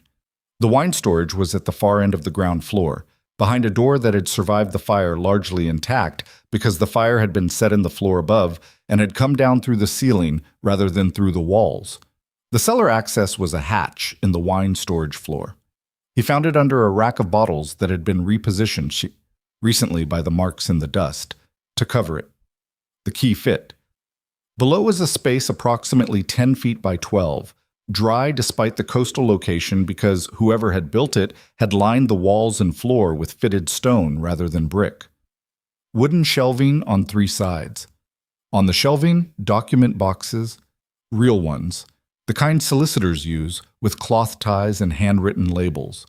The wine storage was at the far end of the ground floor, behind a door that had survived the fire largely intact because the fire had been set in the floor above and had come down through the ceiling rather than through the walls. The cellar access was a hatch in the wine storage floor. He found it under a rack of bottles that had been repositioned recently by the marks in the dust to cover it. The key fit. Below was a space approximately 10 feet by 12, dry despite the coastal location because whoever had built it had lined the walls and floor with fitted stone rather than brick. Wooden shelving on 3 sides. On the shelving, document boxes, real ones, the kind solicitors use, with cloth ties and handwritten labels.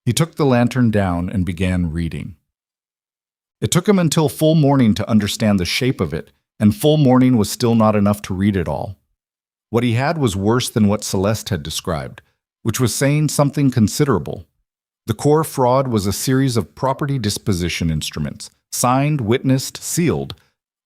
He took the lantern down and began reading. It took him until full morning to understand the shape of it, and full morning was still not enough to read it all. What he had was worse than what Celeste had described, which was saying something considerable. The core fraud was a series of property disposition instruments, signed, witnessed, sealed,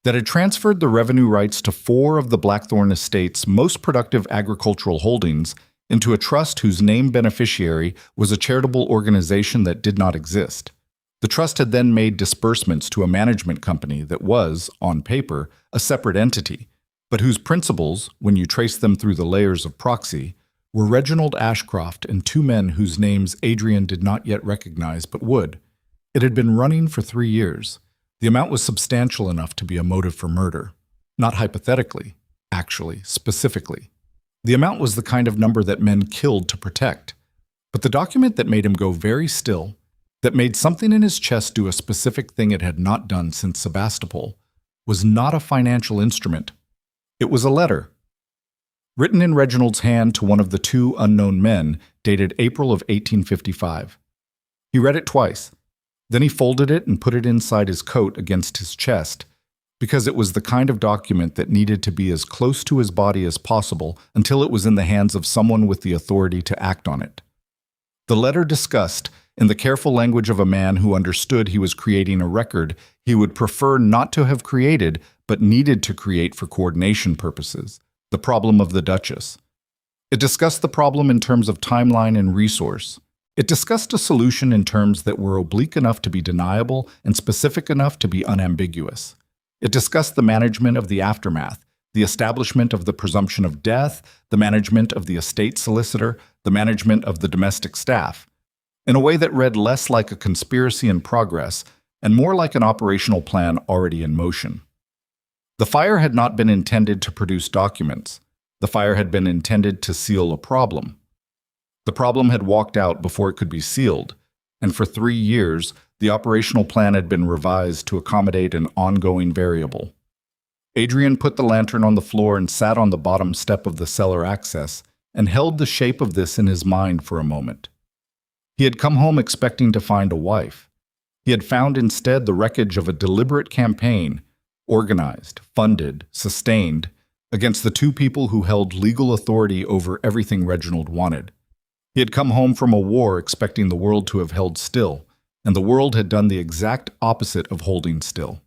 that had transferred the revenue rights to 4 of the Blackthorne estate's most productive agricultural holdings into a trust whose named beneficiary was a charitable organization that did not exist. The trust had then made disbursements to a management company that was, on paper, a separate entity, but whose principals, when you trace them through the layers of proxy, were Reginald Ashcroft and 2 men whose names Adrian did not yet recognize but would. It had been running for 3 years. The amount was substantial enough to be a motive for murder. Not hypothetically, actually, specifically. The amount was the kind of number that men killed to protect. But the document that made him go very still, that made something in his chest do a specific thing it had not done since Sebastopol, was not a financial instrument. It was a letter. Written in Reginald's hand to one of the 2 unknown men, dated April of 1855. He read it twice. Then he folded it and put it inside his coat against his chest, because it was the kind of document that needed to be as close to his body as possible until it was in the hands of someone with the authority to act on it. The letter discussed, in the careful language of a man who understood he was creating a record he would prefer not to have created but needed to create for coordination purposes, the problem of the Duchess. It discussed the problem in terms of timeline and resource. It discussed a solution in terms that were oblique enough to be deniable and specific enough to be unambiguous. It discussed the management of the aftermath, the establishment of the presumption of death, the management of the estate solicitor, the management of the domestic staff, in a way that read less like a conspiracy in progress and more like an operational plan already in motion. The fire had not been intended to produce documents. The fire had been intended to seal a problem. The problem had walked out before it could be sealed, and for 3 years, the operational plan had been revised to accommodate an ongoing variable. Adrian put the lantern on the floor and sat on the bottom step of the cellar access and held the shape of this in his mind for a moment. He had come home expecting to find a wife. He had found instead the wreckage of a deliberate campaign, organized, funded, sustained, against the two people who held legal authority over everything Reginald wanted. He had come home from a war expecting the world to have held still, and the world had done the exact opposite of holding still.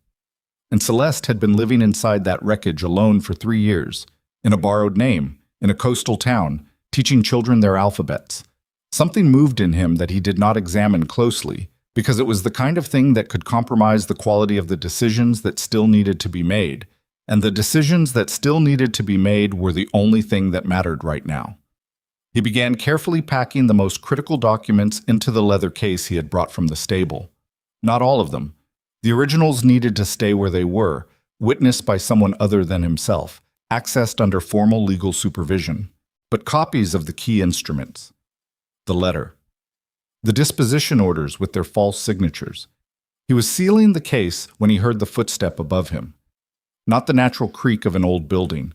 And Celeste had been living inside that wreckage alone for 3 years, in a borrowed name, in a coastal town, teaching children their alphabets. Something moved in him that he did not examine closely, because it was the kind of thing that could compromise the quality of the decisions that still needed to be made, and the decisions that still needed to be made were the only thing that mattered right now. He began carefully packing the most critical documents into the leather case he had brought from the stable. Not all of them. The originals needed to stay where they were, witnessed by someone other than himself, accessed under formal legal supervision, but copies of the key instruments. The letter. The disposition orders with their false signatures. He was sealing the case when he heard the footstep above him. Not the natural creak of an old building,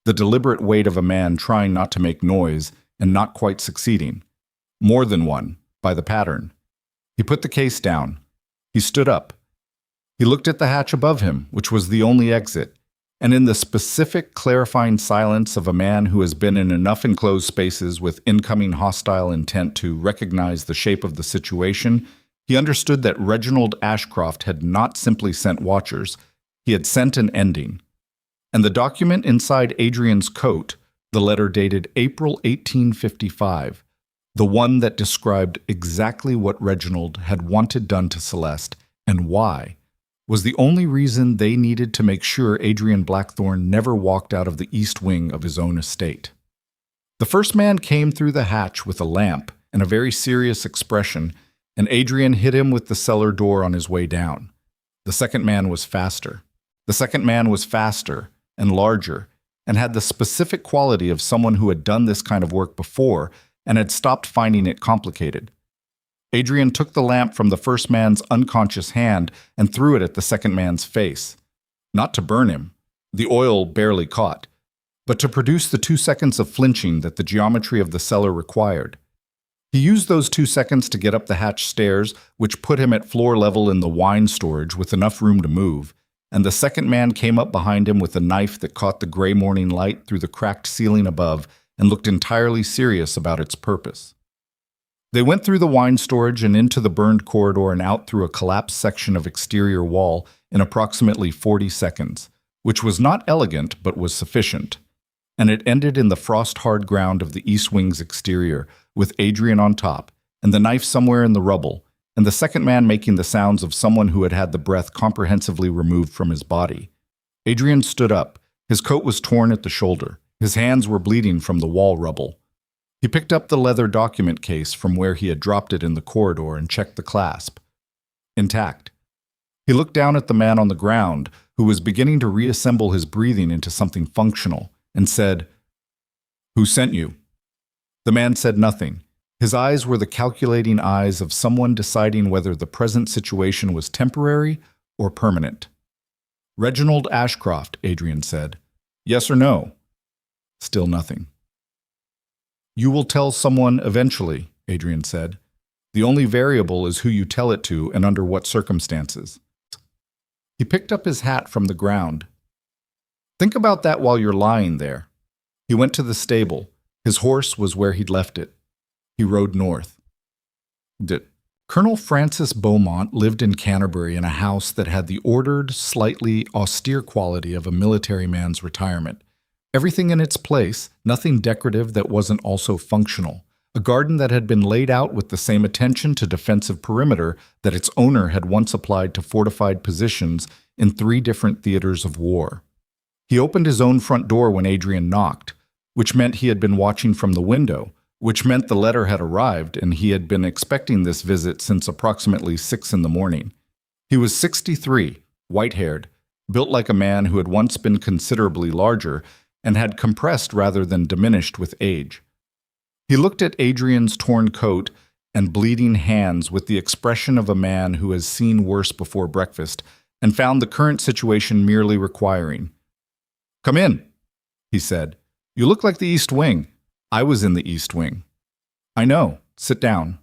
the deliberate weight of a man trying not to make noise and not quite succeeding. More than one, by the pattern. He put the case down. He stood up. He looked at the hatch above him, which was the only exit, and in the specific, clarifying silence of a man who has been in enough enclosed spaces with incoming hostile intent to recognize the shape of the situation, he understood that Reginald Ashcroft had not simply sent watchers, he had sent an ending. And the document inside Adrian's coat, the letter dated April 1855, the one that described exactly what Reginald had wanted done to Celeste and why, was the only reason they needed to make sure Adrian Blackthorne never walked out of the east wing of his own estate. The first man came through the hatch with a lamp and a very serious expression, and Adrian hit him with the cellar door on his way down. The second man was faster. The second man was faster and larger, and had the specific quality of someone who had done this kind of work before and had stopped finding it complicated. Adrian took the lamp from the first man's unconscious hand and threw it at the second man's face. Not to burn him, the oil barely caught, but to produce the 2 seconds of flinching that the geometry of the cellar required. He used those 2 seconds to get up the hatch stairs, which put him at floor level in the wine storage with enough room to move, and the second man came up behind him with a knife that caught the gray morning light through the cracked ceiling above and looked entirely serious about its purpose. They went through the wine storage and into the burned corridor and out through a collapsed section of exterior wall in approximately 40 seconds, which was not elegant but was sufficient. And it ended in the frost-hard ground of the east wing's exterior, with Adrian on top, and the knife somewhere in the rubble, and the second man making the sounds of someone who had had the breath comprehensively removed from his body. Adrian stood up. His coat was torn at the shoulder. His hands were bleeding from the wall rubble. He picked up the leather document case from where he had dropped it in the corridor and checked the clasp. Intact. He looked down at the man on the ground, who was beginning to reassemble his breathing into something functional, and said, "Who sent you?" The man said nothing. His eyes were the calculating eyes of someone deciding whether the present situation was temporary or permanent. "Reginald Ashcroft," Adrian said. "Yes or no?" Still nothing. "You will tell someone eventually," Adrian said. "The only variable is who you tell it to and under what circumstances." He picked up his hat from the ground. "Think about that while you're lying there." He went to the stable. His horse was where he'd left it. He rode north. Colonel Francis Beaumont lived in Canterbury in a house that had the ordered, slightly austere quality of a military man's retirement. Everything in its place, nothing decorative that wasn't also functional. A garden that had been laid out with the same attention to defensive perimeter that its owner had once applied to fortified positions in 3 different theaters of war. He opened his own front door when Adrian knocked, which meant he had been watching from the window, which meant the letter had arrived and he had been expecting this visit since approximately 6 in the morning. He was 63, white-haired, built like a man who had once been considerably larger and had compressed rather than diminished with age. He looked at Adrian's torn coat and bleeding hands with the expression of a man who has seen worse before breakfast and found the current situation merely requiring. "Come in," he said. "You look like the East Wing. I was in the East Wing." "I know. Sit down."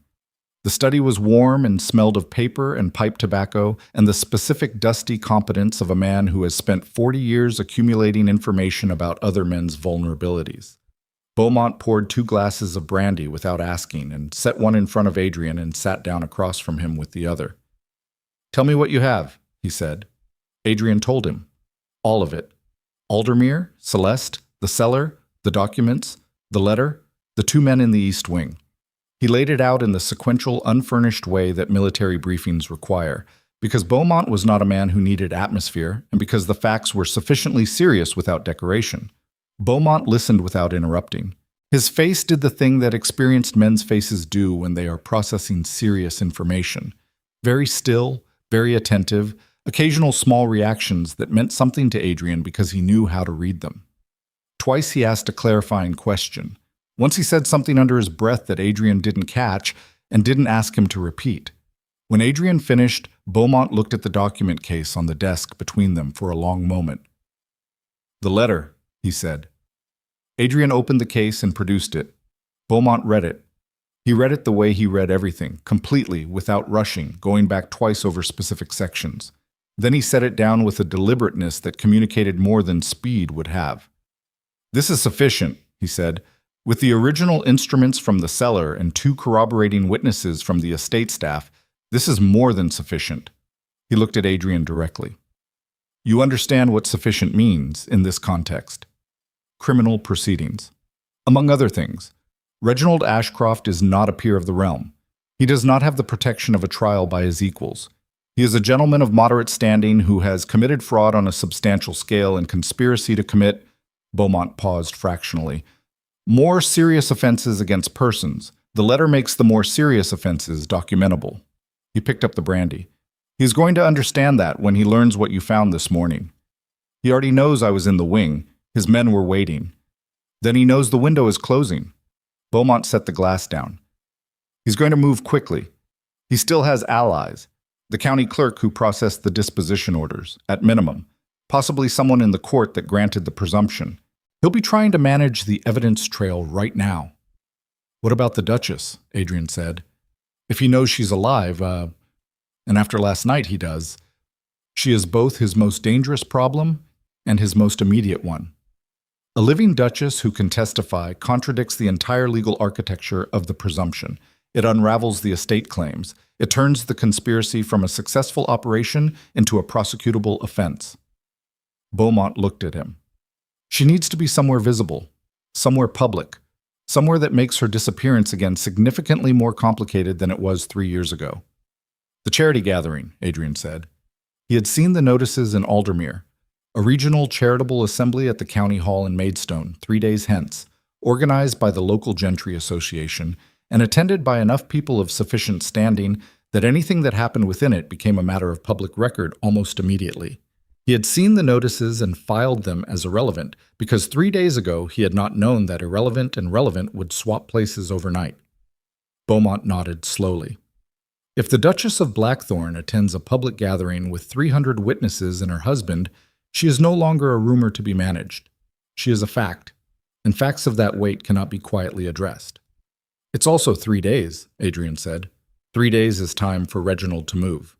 The study was warm and smelled of paper and pipe tobacco and the specific dusty competence of a man who has spent 40 years accumulating information about other men's vulnerabilities. Beaumont poured 2 glasses of brandy without asking and set one in front of Adrian and sat down across from him with the other. "Tell me what you have," he said. Adrian told him. All of it. Aldermere, Celeste, the cellar, the documents, the letter, the 2 men in the East Wing. He laid it out in the sequential, unfurnished way that military briefings require, because Beaumont was not a man who needed atmosphere, and because the facts were sufficiently serious without decoration. Beaumont listened without interrupting. His face did the thing that experienced men's faces do when they are processing serious information. Very still, very attentive, occasional small reactions that meant something to Adrian because he knew how to read them. Twice he asked a clarifying question. Once he said something under his breath that Adrian didn't catch and didn't ask him to repeat. When Adrian finished, Beaumont looked at the document case on the desk between them for a long moment. "The letter," he said. Adrian opened the case and produced it. Beaumont read it. He read it the way he read everything, completely, without rushing, going back twice over specific sections. Then he set it down with a deliberateness that communicated more than speed would have. "This is sufficient," he said. "With the original instruments from the cellar and 2 corroborating witnesses from the estate staff, this is more than sufficient." He looked at Adrian directly. "You understand what sufficient means in this context. Criminal proceedings. Among other things, Reginald Ashcroft is not a peer of the realm. He does not have the protection of a trial by his equals. He is a gentleman of moderate standing who has committed fraud on a substantial scale and conspiracy to commit," Beaumont paused fractionally, "more serious offenses against persons. The letter makes the more serious offenses documentable." He picked up the brandy. "He's going to understand that when he learns what you found this morning. He already knows I was in the wing. His men were waiting. Then he knows the window is closing." Beaumont set the glass down. "He's going to move quickly. He still has allies. The county clerk who processed the disposition orders, at minimum. Possibly someone in the court that granted the presumption. He'll be trying to manage the evidence trail right now." "What about the Duchess?" Adrian said. "If he knows she's alive, and after last night he does, she is both his most dangerous problem and his most immediate one. A living Duchess who can testify contradicts the entire legal architecture of the presumption. It unravels the estate claims. It turns the conspiracy from a successful operation into a prosecutable offense." Beaumont looked at him. "She needs to be somewhere visible, somewhere public, somewhere that makes her disappearance again significantly more complicated than it was 3 years ago." "The charity gathering," Adrian said. He had seen the notices in Aldermere. A regional charitable assembly at the county hall in Maidstone, 3 days hence, organized by the local gentry association and attended by enough people of sufficient standing that anything that happened within it became a matter of public record almost immediately. He had seen the notices and filed them as irrelevant because 3 days ago he had not known that irrelevant and relevant would swap places overnight. Beaumont nodded slowly. "If the Duchess of Blackthorne attends a public gathering with 300 witnesses and her husband, she is no longer a rumor to be managed. She is a fact, and facts of that weight cannot be quietly addressed." "It's also 3 days," Adrian said. 3 days is time for Reginald to move."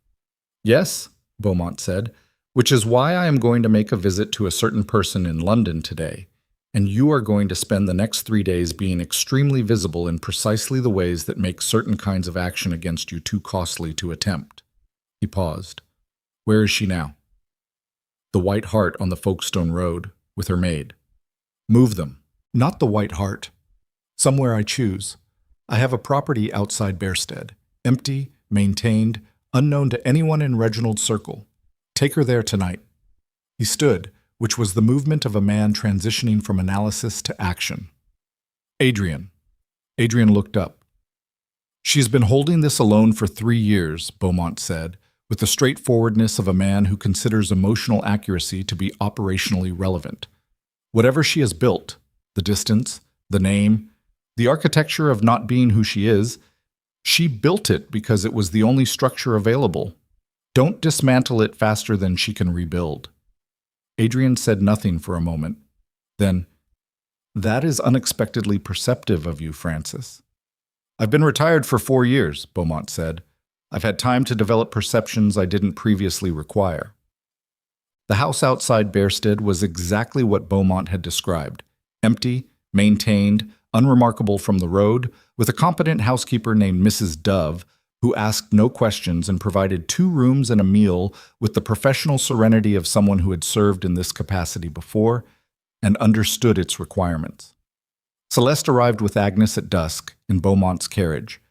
"Yes," Beaumont said, "which is why I am going to make a visit to a certain person in London today, and you are going to spend the next 3 days being extremely visible in precisely the ways that make certain kinds of action against you too costly to attempt." He paused. "Where is she now?" "The White Hart on the Folkestone Road, with her maid." "Move them." "Not the White Hart. Somewhere I choose. I have a property outside Bearstead, empty, maintained, unknown to anyone in Reginald's circle. Take her there tonight." He stood, which was the movement of a man transitioning from analysis to action. "Adrian." Adrian looked up. "She's been holding this alone for 3 years," Beaumont said, with the straightforwardness of a man who considers emotional accuracy to be operationally relevant. Whatever she has built, the distance, the name, the architecture of not being who she built it because it was the only structure available. Don't dismantle it faster than she can rebuild. Adrian said nothing for a moment. Then, "That is unexpectedly perceptive of you, Francis." "I've been retired for 4 years," Beaumont said. "I've had time to develop perceptions I didn't previously require." The house outside Bearstead was exactly what Beaumont had described: empty, maintained, unremarkable from the road, with a competent housekeeper named Mrs. Dove, who asked no questions and provided 2 rooms and a meal with the professional serenity of someone who had served in this capacity before and understood its requirements. Celeste arrived with Agnes at dusk in Beaumont's carriage,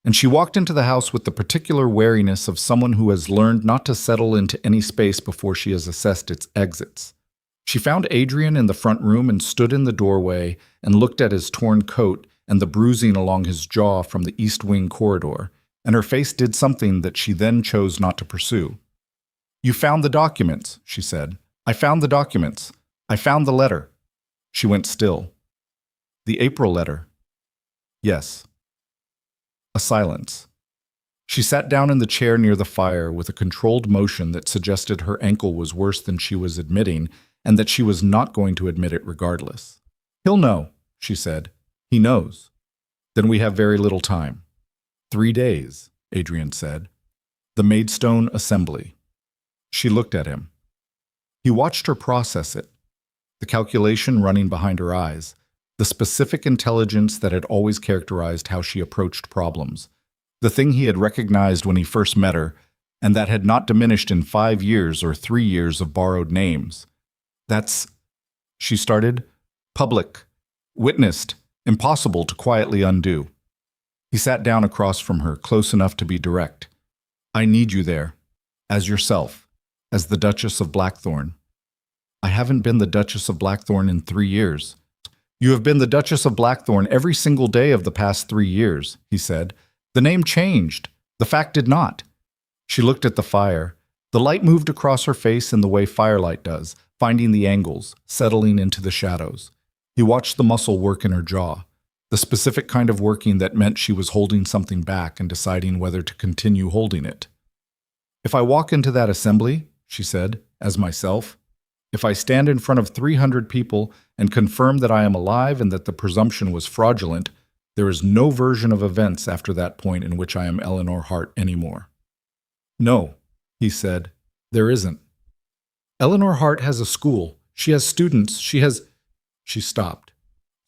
and she walked into the house with the particular wariness of someone who has learned not to settle into any space before she has assessed its exits. She found Adrian in the front room and stood in the doorway and looked at his torn coat and the bruising along his jaw from the East Wing corridor, and her face did something that she then chose not to pursue. "You found the documents," she said. "I found the documents. I found the letter." She went still. "The April letter." "Yes." A silence. She sat down in the chair near the fire with a controlled motion that suggested her ankle was worse than she was admitting and that she was not going to admit it regardless. "He'll know," she said. "He knows." "Then we have very little time." 3 days, Adrian said. "The Maidstone Assembly." She looked at him. He watched her process it, the calculation running behind her eyes, the specific intelligence that had always characterized how she approached problems, the thing he had recognized when he first met her, and that had not diminished in 5 years or 3 years of borrowed names. "That's," she started, "public, witnessed, impossible to quietly undo." He sat down across from her, close enough to be direct. "I need you there, as yourself, as the Duchess of Blackthorne." "I haven't been the Duchess of Blackthorne in 3 years." "You have been the Duchess of Blackthorne every single day of the past 3 years," he said. "The name changed. The fact did not." She looked at the fire. The light moved across her face in the way firelight does, finding the angles, settling into the shadows. He watched the muscle work in her jaw, the specific kind of working that meant she was holding something back and deciding whether to continue holding it. "If I walk into that assembly," she said, "as myself, if I stand in front of 300 people and confirm that I am alive and that the presumption was fraudulent, there is no version of events after that point in which I am Eleanor Hart anymore." "No," he said, "there isn't. Eleanor Hart has a school. She has students. She has—" She stopped,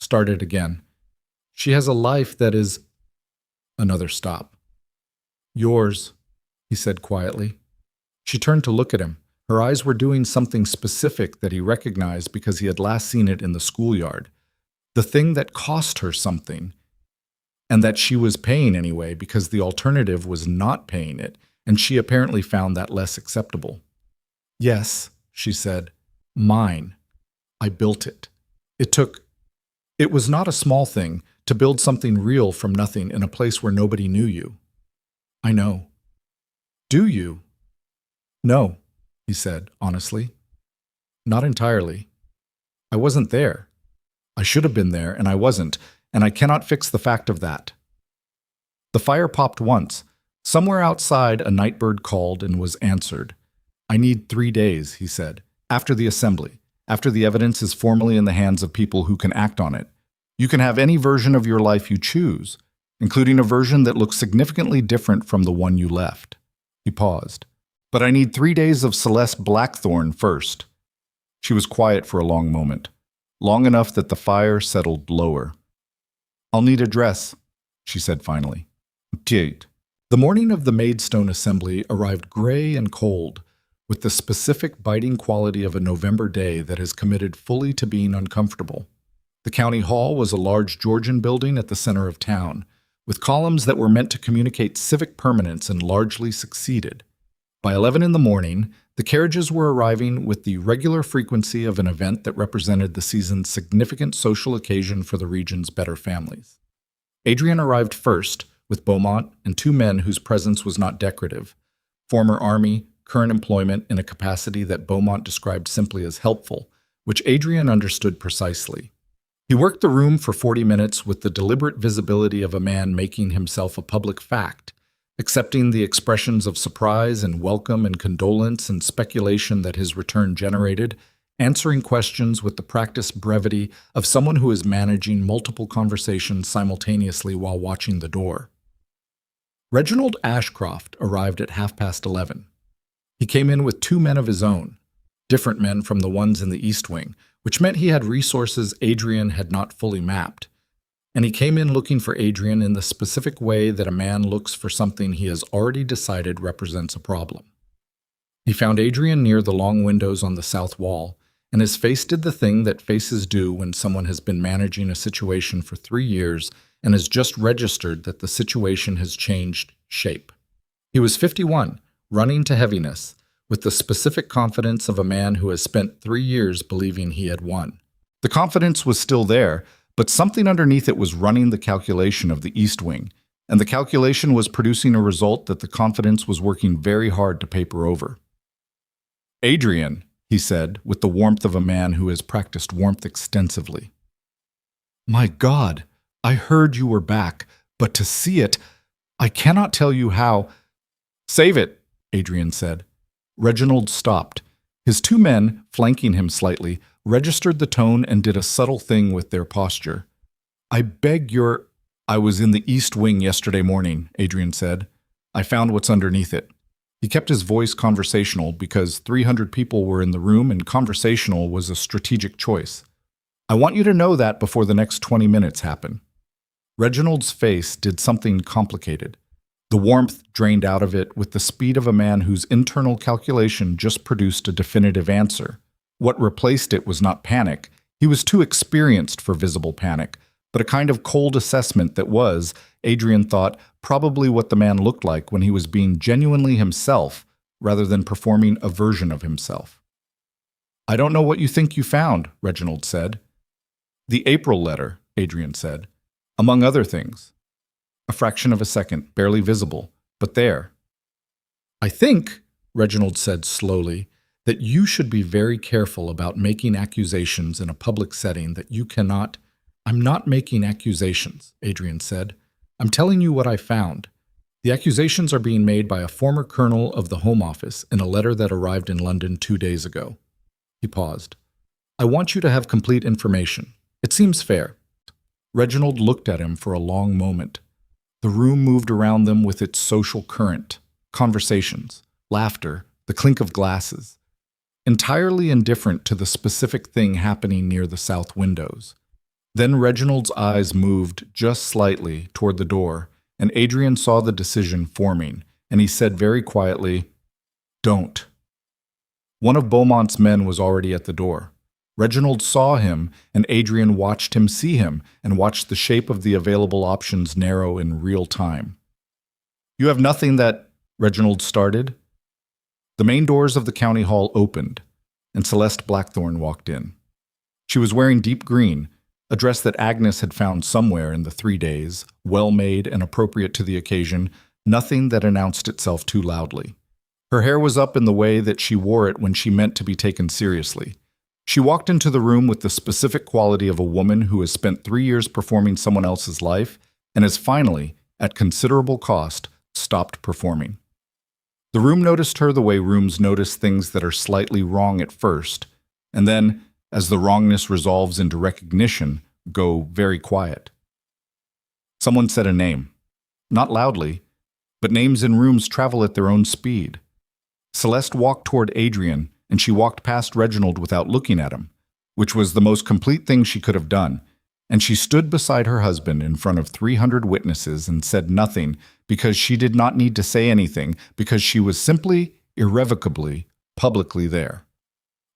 started again. "She has a life that is—" Another stop. "Yours," he said quietly. She turned to look at him. Her eyes were doing something specific that he recognized because he had last seen it in the schoolyard. The thing that cost her something, and that she was paying anyway because the alternative was not paying it, and she apparently found that less acceptable. "Yes," she said, "mine. I built it. It was not a small thing to build something real from nothing in a place where nobody knew you." "I know." "Do you?" "No," he said, honestly. "Not entirely. I wasn't there. I should have been there, and I wasn't, and I cannot fix the fact of that." The fire popped once. Somewhere outside, a nightbird called and was answered. "I need 3 days," he said, "after the assembly, after the evidence is formally in the hands of people who can act on it. You can have any version of your life you choose, including a version that looks significantly different from the one you left." He paused. "But I need 3 days of Celeste Blackthorne first." She was quiet for a long moment, long enough that the fire settled lower. "I'll need a dress," she said finally. "Tiet." The morning of the Maidstone Assembly arrived gray and cold, with the specific biting quality of a November day that has committed fully to being uncomfortable. The county hall was a large Georgian building at the center of town, with columns that were meant to communicate civic permanence and largely succeeded. By 11 in the morning, the carriages were arriving with the regular frequency of an event that represented the season's significant social occasion for the region's better families. Adrian arrived first, with Beaumont and 2 men whose presence was not decorative, Former Army, current employment in a capacity that Beaumont described simply as helpful, which Adrian understood precisely. He worked the room for 40 minutes with the deliberate visibility of a man making himself a public fact, accepting the expressions of surprise and welcome and condolence and speculation that his return generated, answering questions with the practiced brevity of someone who is managing multiple conversations simultaneously while watching the door. Reginald Ashcroft arrived at 11:30. He came in with 2 men of his own, different men from the ones in the East Wing, which meant he had resources Adrian had not fully mapped. And he came in looking for Adrian in the specific way that a man looks for something he has already decided represents a problem. He found Adrian near the long windows on the south wall, and his face did the thing that faces do when someone has been managing a situation for 3 years and has just registered that the situation has changed shape. He was 51, running to heaviness, with the specific confidence of a man who has spent 3 years believing he had won. The confidence was still there, but something underneath it was running the calculation of the East Wing, and the calculation was producing a result that the confidence was working very hard to paper over. "Adrian," he said, with the warmth of a man who has practiced warmth extensively. "My God, I heard you were back, but to see it, I cannot tell you how—" "Save it," Adrian said. Reginald stopped. His 2 men, flanking him slightly, registered the tone and did a subtle thing with their posture. "I beg your—" "I was in the East Wing yesterday morning," Adrian said. "I found what's underneath it." He kept his voice conversational because 300 people were in the room and conversational was a strategic choice. "I want you to know that before the next 20 minutes happen." Reginald's face did something complicated. The warmth drained out of it with the speed of a man whose internal calculation just produced a definitive answer. What replaced it was not panic. He was too experienced for visible panic, but a kind of cold assessment that was, Adrian thought, probably what the man looked like when he was being genuinely himself rather than performing a version of himself. "I don't know what you think you found," Reginald said. "The April letter," Adrian said. "Among other things." A fraction of a second, barely visible, but there. "I think," Reginald said slowly, "that you should be very careful about making accusations in a public setting that you cannot—" "I'm not making accusations," Adrian said. "I'm telling you what I found. The accusations are being made by a former colonel of the Home Office in a letter that arrived in London 2 days ago." He paused. "I want you to have complete information. It seems fair." Reginald looked at him for a long moment. The room moved around them with its social current, conversations, laughter, the clink of glasses, entirely indifferent to the specific thing happening near the south windows. Then Reginald's eyes moved just slightly toward the door, and Adrian saw the decision forming, and he said very quietly, "Don't." One of Beaumont's men was already at the door. Reginald saw him, and Adrian watched him see him, and watched the shape of the available options narrow in real time. "You have nothing that—" Reginald started. The main doors of the county hall opened, and Celeste Blackthorne walked in. She was wearing deep green, a dress that Agnes had found somewhere in the 3 days, well-made and appropriate to the occasion, nothing that announced itself too loudly. Her hair was up in the way that she wore it when she meant to be taken seriously. She walked into the room with the specific quality of a woman who has spent 3 years performing someone else's life and has finally, at considerable cost, stopped performing. The room noticed her the way rooms notice things that are slightly wrong at first, and then, as the wrongness resolves into recognition, go very quiet. Someone said a name. Not loudly, but names in rooms travel at their own speed. Celeste walked toward Adrian, and she walked past Reginald without looking at him, which was the most complete thing she could have done, and she stood beside her husband in front of 300 witnesses and said nothing because she did not need to say anything because she was simply, irrevocably, publicly there.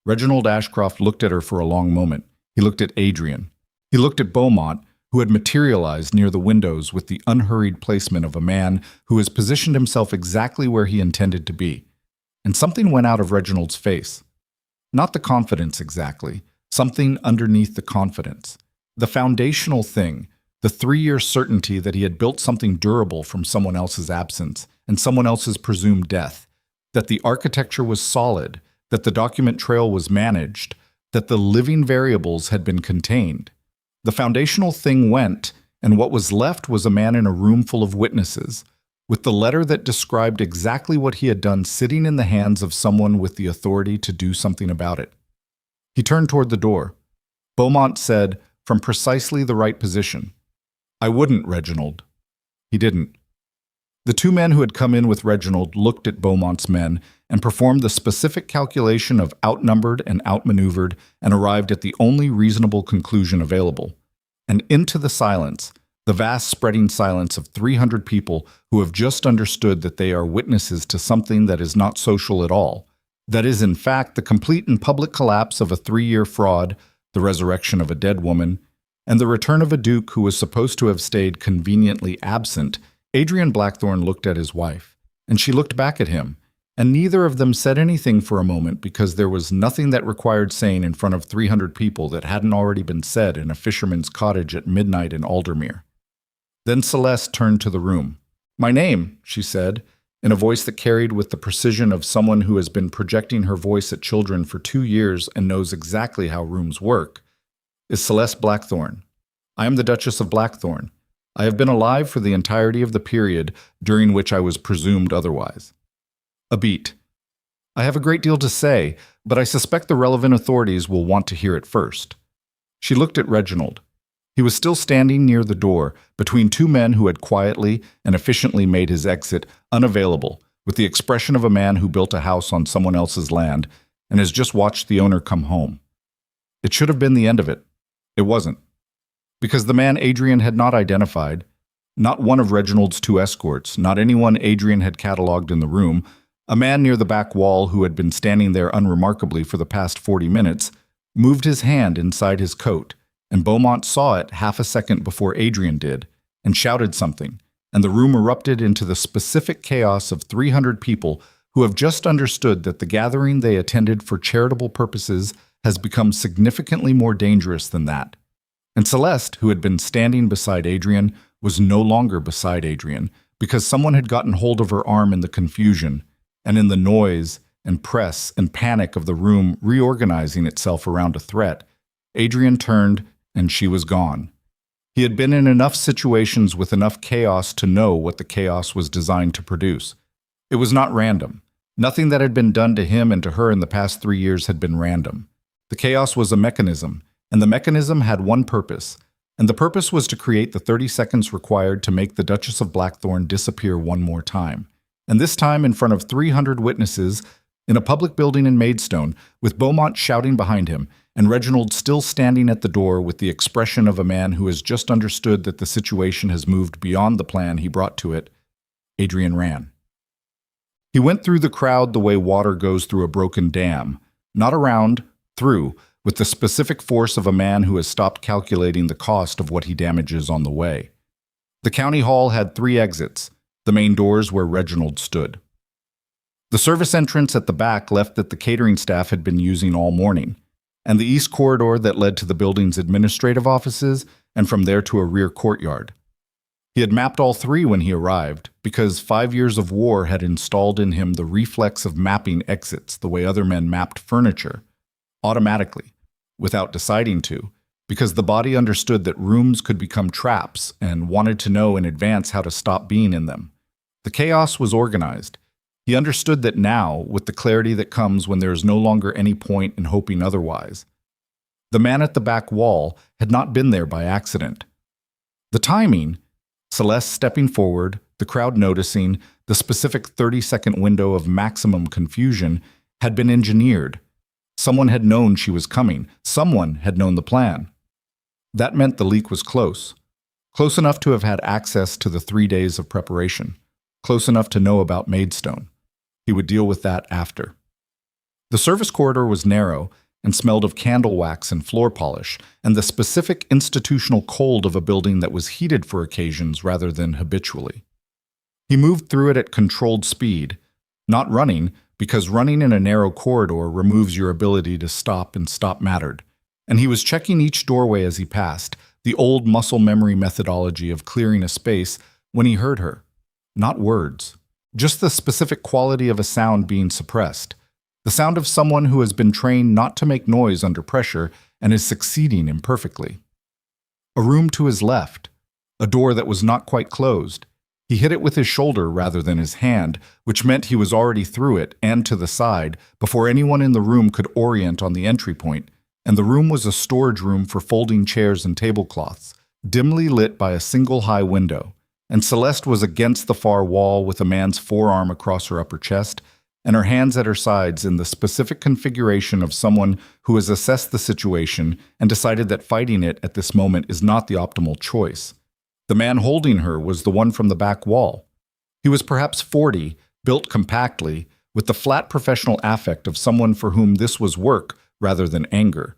Reginald Ashcroft looked at her for a long moment. He looked at Adrian. He looked at Beaumont, who had materialized near the windows with the unhurried placement of a man who has positioned himself exactly where he intended to be. And something went out of Reginald's face. Not the confidence exactly, something underneath the confidence. The foundational thing, the 3-year certainty that he had built something durable from someone else's absence and someone else's presumed death, that the architecture was solid, that the document trail was managed, that the living variables had been contained. The foundational thing went, and what was left was a man in a room full of witnesses, with the letter that described exactly what he had done sitting in the hands of someone with the authority to do something about it. He turned toward the door. Beaumont said, from precisely the right position, "I wouldn't, Reginald." He didn't. The two men who had come in with Reginald looked at Beaumont's men and performed the specific calculation of outnumbered and outmaneuvered and arrived at the only reasonable conclusion available. And into the silence, the vast spreading silence of 300 people who have just understood that they are witnesses to something that is not social at all, that is in fact the complete and public collapse of a 3-year fraud, the resurrection of a dead woman, and the return of a duke who was supposed to have stayed conveniently absent. Adrian Blackthorne looked at his wife, and she looked back at him, and neither of them said anything for a moment because there was nothing that required saying in front of 300 people that hadn't already been said in a fisherman's cottage at midnight in Aldermere. Then Celeste turned to the room. "My name," she said, in a voice that carried with the precision of someone who has been projecting her voice at children for 2 years and knows exactly how rooms work, "is Celeste Blackthorne. I am the Duchess of Blackthorne. I have been alive for the entirety of the period during which I was presumed otherwise." A beat. "I have a great deal to say, but I suspect the relevant authorities will want to hear it first." She looked at Reginald. He was still standing near the door, between two men who had quietly and efficiently made his exit unavailable, with the expression of a man who built a house on someone else's land and has just watched the owner come home. It should have been the end of it. It wasn't. Because the man Adrian had not identified, not one of Reginald's 2 escorts, not anyone Adrian had catalogued in the room, a man near the back wall who had been standing there unremarkably for the past 40 minutes, moved his hand inside his coat, and Beaumont saw it half a second before Adrian did, and shouted something, and the room erupted into the specific chaos of 300 people who have just understood that the gathering they attended for charitable purposes has become significantly more dangerous than that. And Celeste, who had been standing beside Adrian, was no longer beside Adrian, because someone had gotten hold of her arm in the confusion, and in the noise and press and panic of the room reorganizing itself around a threat, Adrian turned and she was gone. He had been in enough situations with enough chaos to know what the chaos was designed to produce. It was not random. Nothing that had been done to him and to her in the past 3 years had been random. The chaos was a mechanism, and the mechanism had one purpose, and the purpose was to create the 30 seconds required to make the Duchess of Blackthorne disappear one more time. And this time in front of 300 witnesses in a public building in Maidstone, with Beaumont shouting behind him, and Reginald still standing at the door with the expression of a man who has just understood that the situation has moved beyond the plan he brought to it. Adrian ran. He went through the crowd the way water goes through a broken dam, not around, through, with the specific force of a man who has stopped calculating the cost of what he damages on the way. The county hall had 3 exits, the main doors where Reginald stood. The service entrance at the back left that the catering staff had been using all morning, and the east corridor that led to the building's administrative offices, and from there to a rear courtyard. He had mapped all 3 when he arrived, because 5 years of war had installed in him the reflex of mapping exits the way other men mapped furniture, automatically, without deciding to, because the body understood that rooms could become traps and wanted to know in advance how to stop being in them. The chaos was organized. He understood that now, with the clarity that comes when there is no longer any point in hoping otherwise. The man at the back wall had not been there by accident. The timing, Celeste stepping forward, the crowd noticing, the specific 30-second window of maximum confusion, had been engineered. Someone had known she was coming. Someone had known the plan. That meant the leak was close. Close enough to have had access to the 3 days of preparation. Close enough to know about Maidstone. He would deal with that after. The service corridor was narrow and smelled of candle wax and floor polish, and the specific institutional cold of a building that was heated for occasions rather than habitually. He moved through it at controlled speed, not running, because running in a narrow corridor removes your ability to stop, and stop mattered. And he was checking each doorway as he passed, the old muscle memory methodology of clearing a space, when he heard her. Not words, just the specific quality of a sound being suppressed. The sound of someone who has been trained not to make noise under pressure and is succeeding imperfectly. A room to his left, a door that was not quite closed. He hit it with his shoulder rather than his hand, which meant he was already through it and to the side before anyone in the room could orient on the entry point, and the room was a storage room for folding chairs and tablecloths, dimly lit by a single high window, and Celeste was against the far wall with a man's forearm across her upper chest and her hands at her sides in the specific configuration of someone who has assessed the situation and decided that fighting it at this moment is not the optimal choice. The man holding her was the one from the back wall. He was perhaps 40, built compactly, with the flat professional affect of someone for whom this was work rather than anger.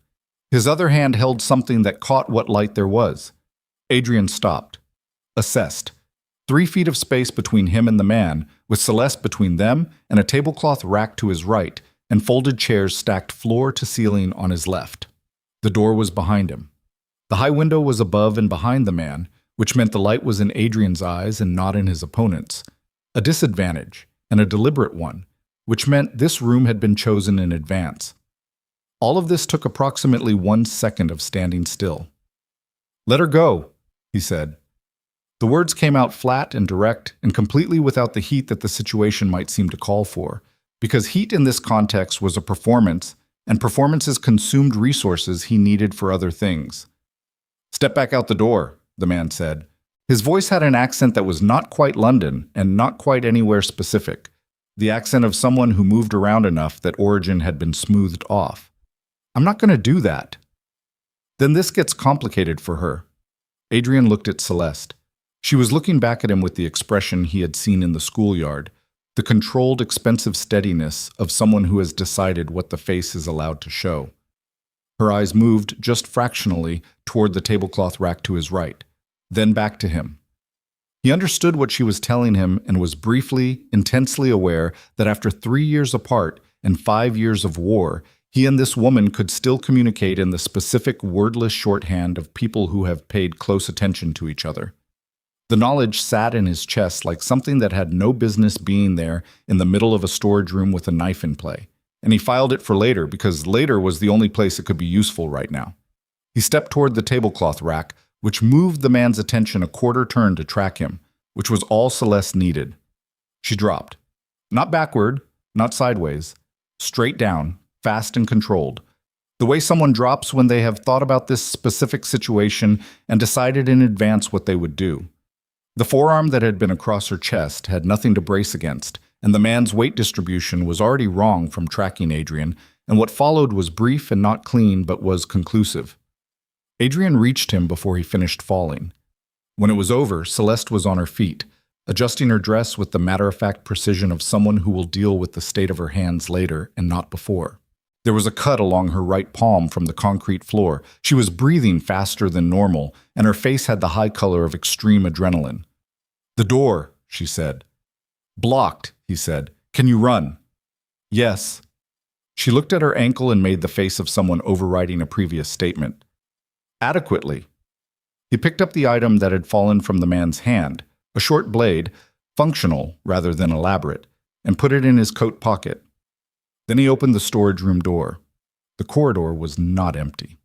His other hand held something that caught what light there was. Adrian stopped, assessed. 3 feet of space between him and the man, with Celeste between them and a tablecloth rack to his right, and folded chairs stacked floor to ceiling on his left. The door was behind him. The high window was above and behind the man, which meant the light was in Adrian's eyes and not in his opponent's. A disadvantage, and a deliberate one, which meant this room had been chosen in advance. All of this took approximately 1 second of standing still. "Let her go," he said. The words came out flat and direct and completely without the heat that the situation might seem to call for, because heat in this context was a performance, and performances consumed resources he needed for other things. "Step back out the door," the man said. His voice had an accent that was not quite London and not quite anywhere specific, the accent of someone who moved around enough that origin had been smoothed off. "I'm not going to do that." Then this gets complicated for her. Adrian looked at Celeste. She was looking back at him with the expression he had seen in the schoolyard, the controlled, expensive steadiness of someone who has decided what the face is allowed to show. Her eyes moved just fractionally toward the tablecloth rack to his right, then back to him. He understood what she was telling him and was briefly, intensely aware that after 3 years apart and 5 years of war, he and this woman could still communicate in the specific wordless shorthand of people who have paid close attention to each other. The knowledge sat in his chest like something that had no business being there in the middle of a storage room with a knife in play, and he filed it for later because later was the only place it could be useful right now. He stepped toward the tablecloth rack, which moved the man's attention a quarter turn to track him, which was all Celeste needed. She dropped. Not backward, not sideways. Straight down, fast and controlled. The way someone drops when they have thought about this specific situation and decided in advance what they would do. The forearm that had been across her chest had nothing to brace against, and the man's weight distribution was already wrong from tracking Adrian, and what followed was brief and not clean but was conclusive. Adrian reached him before he finished falling. When it was over, Celeste was on her feet, adjusting her dress with the matter-of-fact precision of someone who will deal with the state of her hands later and not before. There was a cut along her right palm from the concrete floor. She was breathing faster than normal, and her face had the high color of extreme adrenaline. "The door," she said. "Blocked," he said. "Can you run?" "Yes." She looked at her ankle and made the face of someone overriding a previous statement. "Adequately." He picked up the item that had fallen from the man's hand, a short blade, functional rather than elaborate, and put it in his coat pocket. Then he opened the storage room door. The corridor was not empty.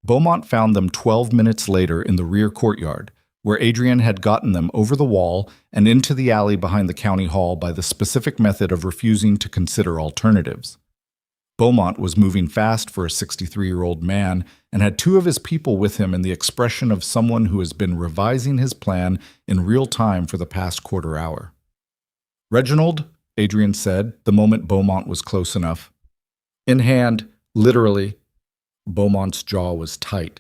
Beaumont found them 12 minutes later in the rear courtyard, where Adrian had gotten them over the wall and into the alley behind the county hall by the specific method of refusing to consider alternatives. Beaumont was moving fast for a 63-year-old man and had 2 of his people with him in the expression of someone who has been revising his plan in real time for the past quarter hour. "Reginald," Adrian said, the moment Beaumont was close enough. "In hand, literally." Beaumont's jaw was tight.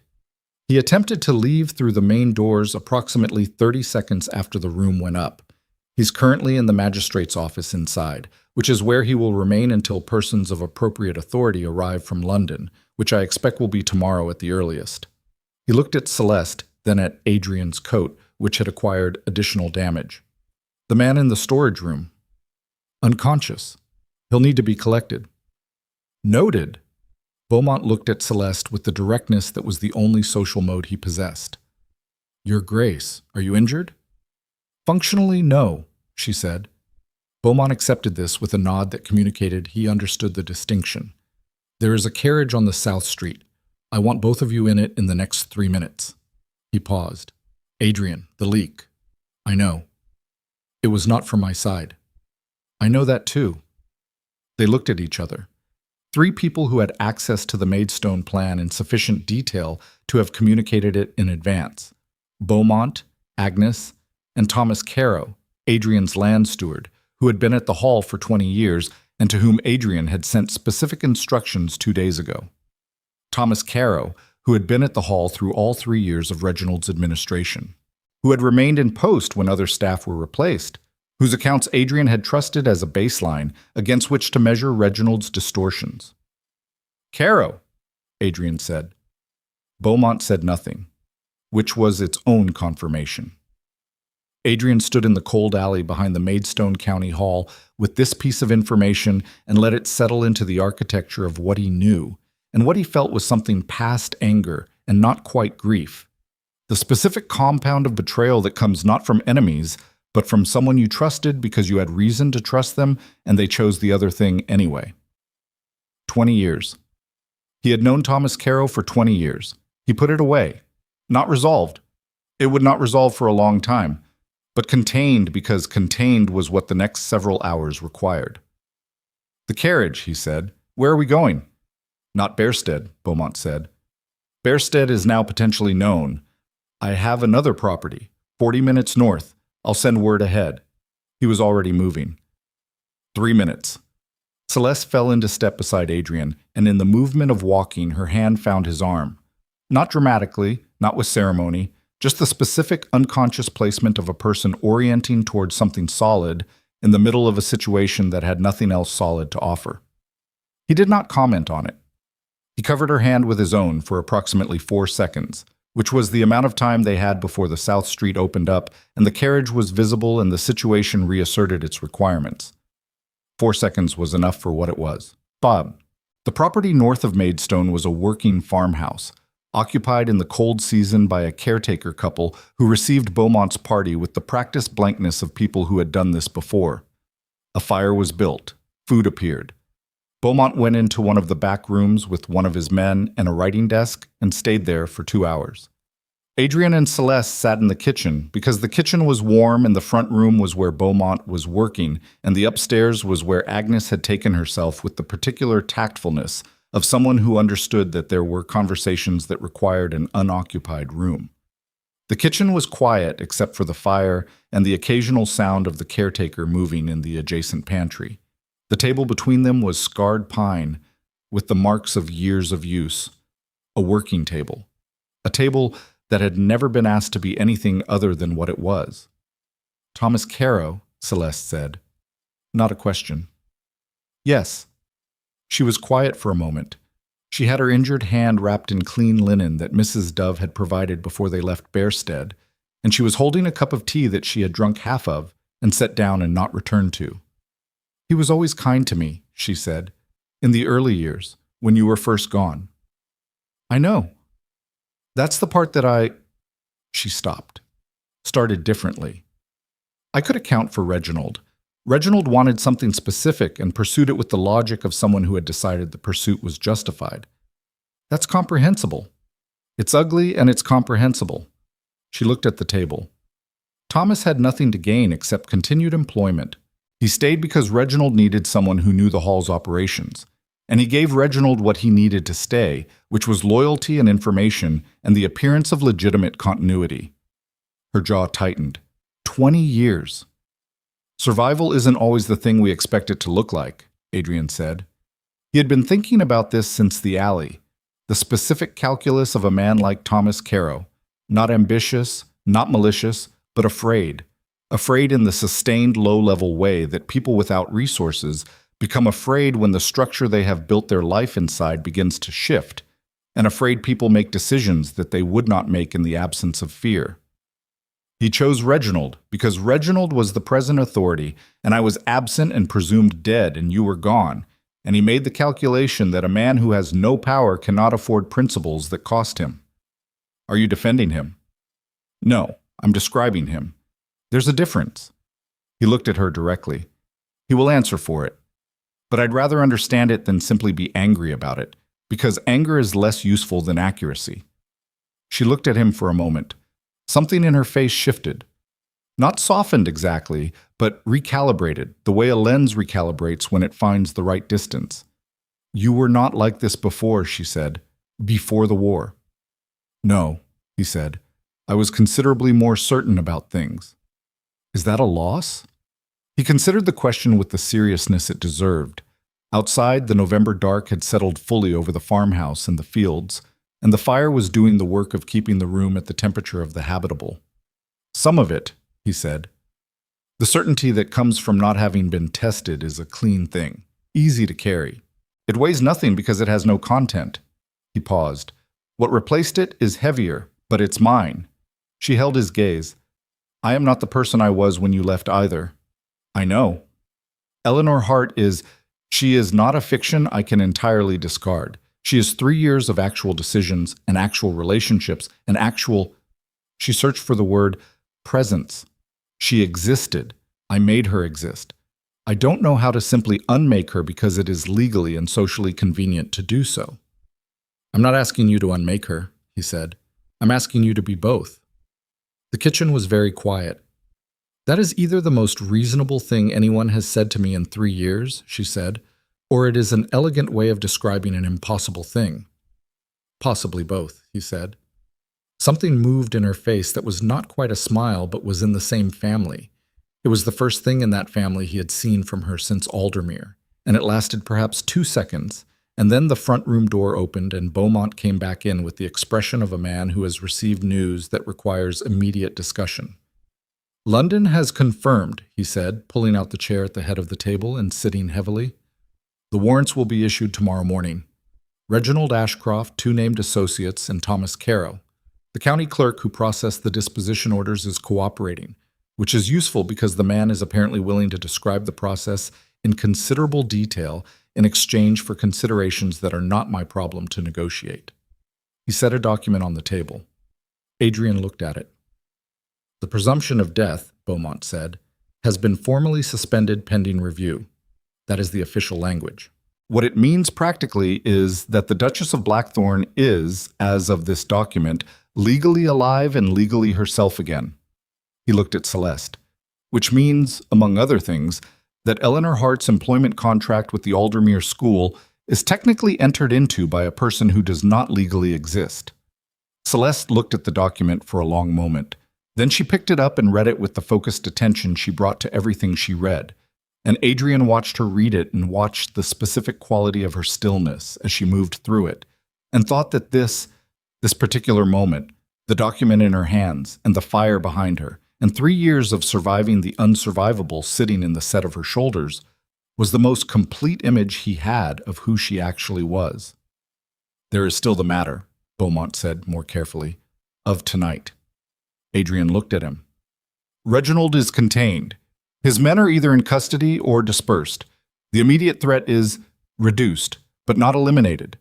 He attempted to leave through the main doors approximately 30 seconds after the room went up. He's currently in the magistrate's office inside, which is where he will remain until persons of appropriate authority arrive from London, which I expect will be tomorrow at the earliest. He looked at Celeste, then at Adrian's coat, which had acquired additional damage. "The man in the storage room. Unconscious. He'll need to be collected." "Noted." Beaumont looked at Celeste with the directness that was the only social mode he possessed. "Your Grace, are you injured?" "Functionally, no. she said. Beaumont accepted this with a nod that communicated he understood the distinction. There is a carriage on the South Street. I want both of you in it in the next 3 minutes. He paused. Adrian, the leak. I know. It was not from my side. I know that too. They looked at each other. 3 people who had access to the Maidstone plan in sufficient detail to have communicated it in advance. Beaumont, Agnes, and Thomas Caro, Adrian's land steward, who had been at the hall for 20 years and to whom Adrian had sent specific instructions 2 days ago. Thomas Caro, who had been at the hall through all 3 years of Reginald's administration, who had remained in post when other staff were replaced, whose accounts Adrian had trusted as a baseline against which to measure Reginald's distortions. Caro, Adrian said. Beaumont said nothing, which was its own confirmation. Adrian stood in the cold alley behind the Maidstone County Hall with this piece of information and let it settle into the architecture of what he knew, and what he felt was something past anger and not quite grief. The specific compound of betrayal that comes not from enemies, but from someone you trusted because you had reason to trust them and they chose the other thing anyway. 20 years. He had known Thomas Caro for 20 years. He put it away. Not resolved. It would not resolve for a long time, but contained because contained was what the next several hours required. The carriage, he said. Where are we going? Not Bearstead, Beaumont said. Bearstead is now potentially known. I have another property, 40 minutes north. I'll send word ahead. He was already moving. 3 minutes. Celeste fell into step beside Adrian, and in the movement of walking, her hand found his arm. Not dramatically, not with ceremony, just the specific unconscious placement of a person orienting towards something solid in the middle of a situation that had nothing else solid to offer. He did not comment on it. He covered her hand with his own for approximately 4 seconds, which was the amount of time they had before the South Street opened up and the carriage was visible and the situation reasserted its requirements. 4 seconds was enough for what it was. Bob. The property north of Maidstone was a working farmhouse, occupied in the cold season by a caretaker couple who received Beaumont's party with the practiced blankness of people who had done this before. A fire was built. Food appeared. Beaumont went into one of the back rooms with one of his men and a writing desk and stayed there for 2 hours. Adrian and Celeste sat in the kitchen because the kitchen was warm and the front room was where Beaumont was working and the upstairs was where Agnes had taken herself with the particular tactfulness of someone who understood that there were conversations that required an unoccupied room. The kitchen was quiet except for the fire and the occasional sound of the caretaker moving in the adjacent pantry. The table between them was scarred pine with the marks of years of use. A working table. A table that had never been asked to be anything other than what it was. Thomas Caro, Celeste said. Not a question. Yes. She was quiet for a moment. She had her injured hand wrapped in clean linen that Mrs. Dove had provided before they left Bearstead, and she was holding a cup of tea that she had drunk half of and set down and not returned to. He was always kind to me, she said, in the early years, when you were first gone. I know. That's the part that She stopped, started differently. I could account for Reginald. Reginald wanted something specific and pursued it with the logic of someone who had decided the pursuit was justified. That's comprehensible. It's ugly and it's comprehensible. She looked at the table. Thomas had nothing to gain except continued employment. He stayed because Reginald needed someone who knew the hall's operations, and he gave Reginald what he needed to stay, which was loyalty and information and the appearance of legitimate continuity. Her jaw tightened. 20 years. Survival isn't always the thing we expect it to look like, Adrian said. He had been thinking about this since the alley, the specific calculus of a man like Thomas Caro, not ambitious, not malicious, but afraid. Afraid in the sustained low-level way that people without resources become afraid when the structure they have built their life inside begins to shift, and afraid people make decisions that they would not make in the absence of fear. He chose Reginald because Reginald was the present authority, and I was absent and presumed dead, and you were gone, and he made the calculation that a man who has no power cannot afford principles that cost him. Are you defending him? No, I'm describing him. There's a difference. He looked at her directly. He will answer for it. But I'd rather understand it than simply be angry about it, because anger is less useful than accuracy. She looked at him for a moment. Something in her face shifted. Not softened exactly, but recalibrated, the way a lens recalibrates when it finds the right distance. You were not like this before, she said. Before the war. No, he said. I was considerably more certain about things. Is that a loss? He considered the question with the seriousness it deserved. Outside, the November dark had settled fully over the farmhouse and the fields, and the fire was doing the work of keeping the room at the temperature of the habitable. Some of it, he said. The certainty that comes from not having been tested is a clean thing, easy to carry. It weighs nothing because it has no content. He paused. What replaced it is heavier, but it's mine. She held his gaze. I am not the person I was when you left either. I know. Eleanor Hart she is not a fiction I can entirely discard. She is 3 years of actual decisions and actual relationships and actual, she searched for the word, presence. She existed. I made her exist. I don't know how to simply unmake her because it is legally and socially convenient to do so. I'm not asking you to unmake her, he said. I'm asking you to be both. The kitchen was very quiet. That is either the most reasonable thing anyone has said to me in 3 years, she said, or it is an elegant way of describing an impossible thing. Possibly both, he said. Something moved in her face that was not quite a smile but was in the same family. It was the first thing in that family he had seen from her since Aldermere, and it lasted perhaps 2 seconds, and then the front room door opened and Beaumont came back in with the expression of a man who has received news that requires immediate discussion. London has confirmed, he said, pulling out the chair at the head of the table and sitting heavily. The warrants will be issued tomorrow morning. Reginald Ashcroft, 2 named associates, and Thomas Carrow. The county clerk who processed the disposition orders is cooperating, which is useful because the man is apparently willing to describe the process in considerable detail in exchange for considerations that are not my problem to negotiate. He set a document on the table. Adrian looked at it. The presumption of death, Beaumont said, has been formally suspended pending review. That is the official language. What it means practically is that the Duchess of Blackthorne is, as of this document, legally alive and legally herself again. He looked at Celeste, which means, among other things, that Eleanor Hart's employment contract with the Aldermere School is technically entered into by a person who does not legally exist. Celeste looked at the document for a long moment. Then she picked it up and read it with the focused attention she brought to everything she read. And Adrian watched her read it and watched the specific quality of her stillness as she moved through it, and thought that this particular moment, the document in her hands and the fire behind her, and 3 years of surviving the unsurvivable sitting in the set of her shoulders, was the most complete image he had of who she actually was. There is still the matter, Beaumont said more carefully, of tonight. Adrian looked at him. Reginald is contained. His men are either in custody or dispersed. The immediate threat is reduced, but not eliminated.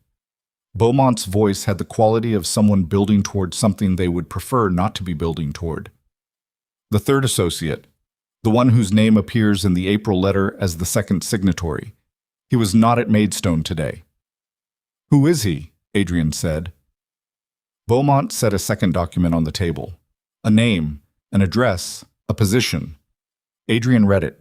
Beaumont's voice had the quality of someone building toward something they would prefer not to be building toward. The third associate, the one whose name appears in the April letter as the second signatory. He was not at Maidstone today. Who is he? Adrian said. Beaumont set a second document on the table. A name, an address, a position. Adrian read it.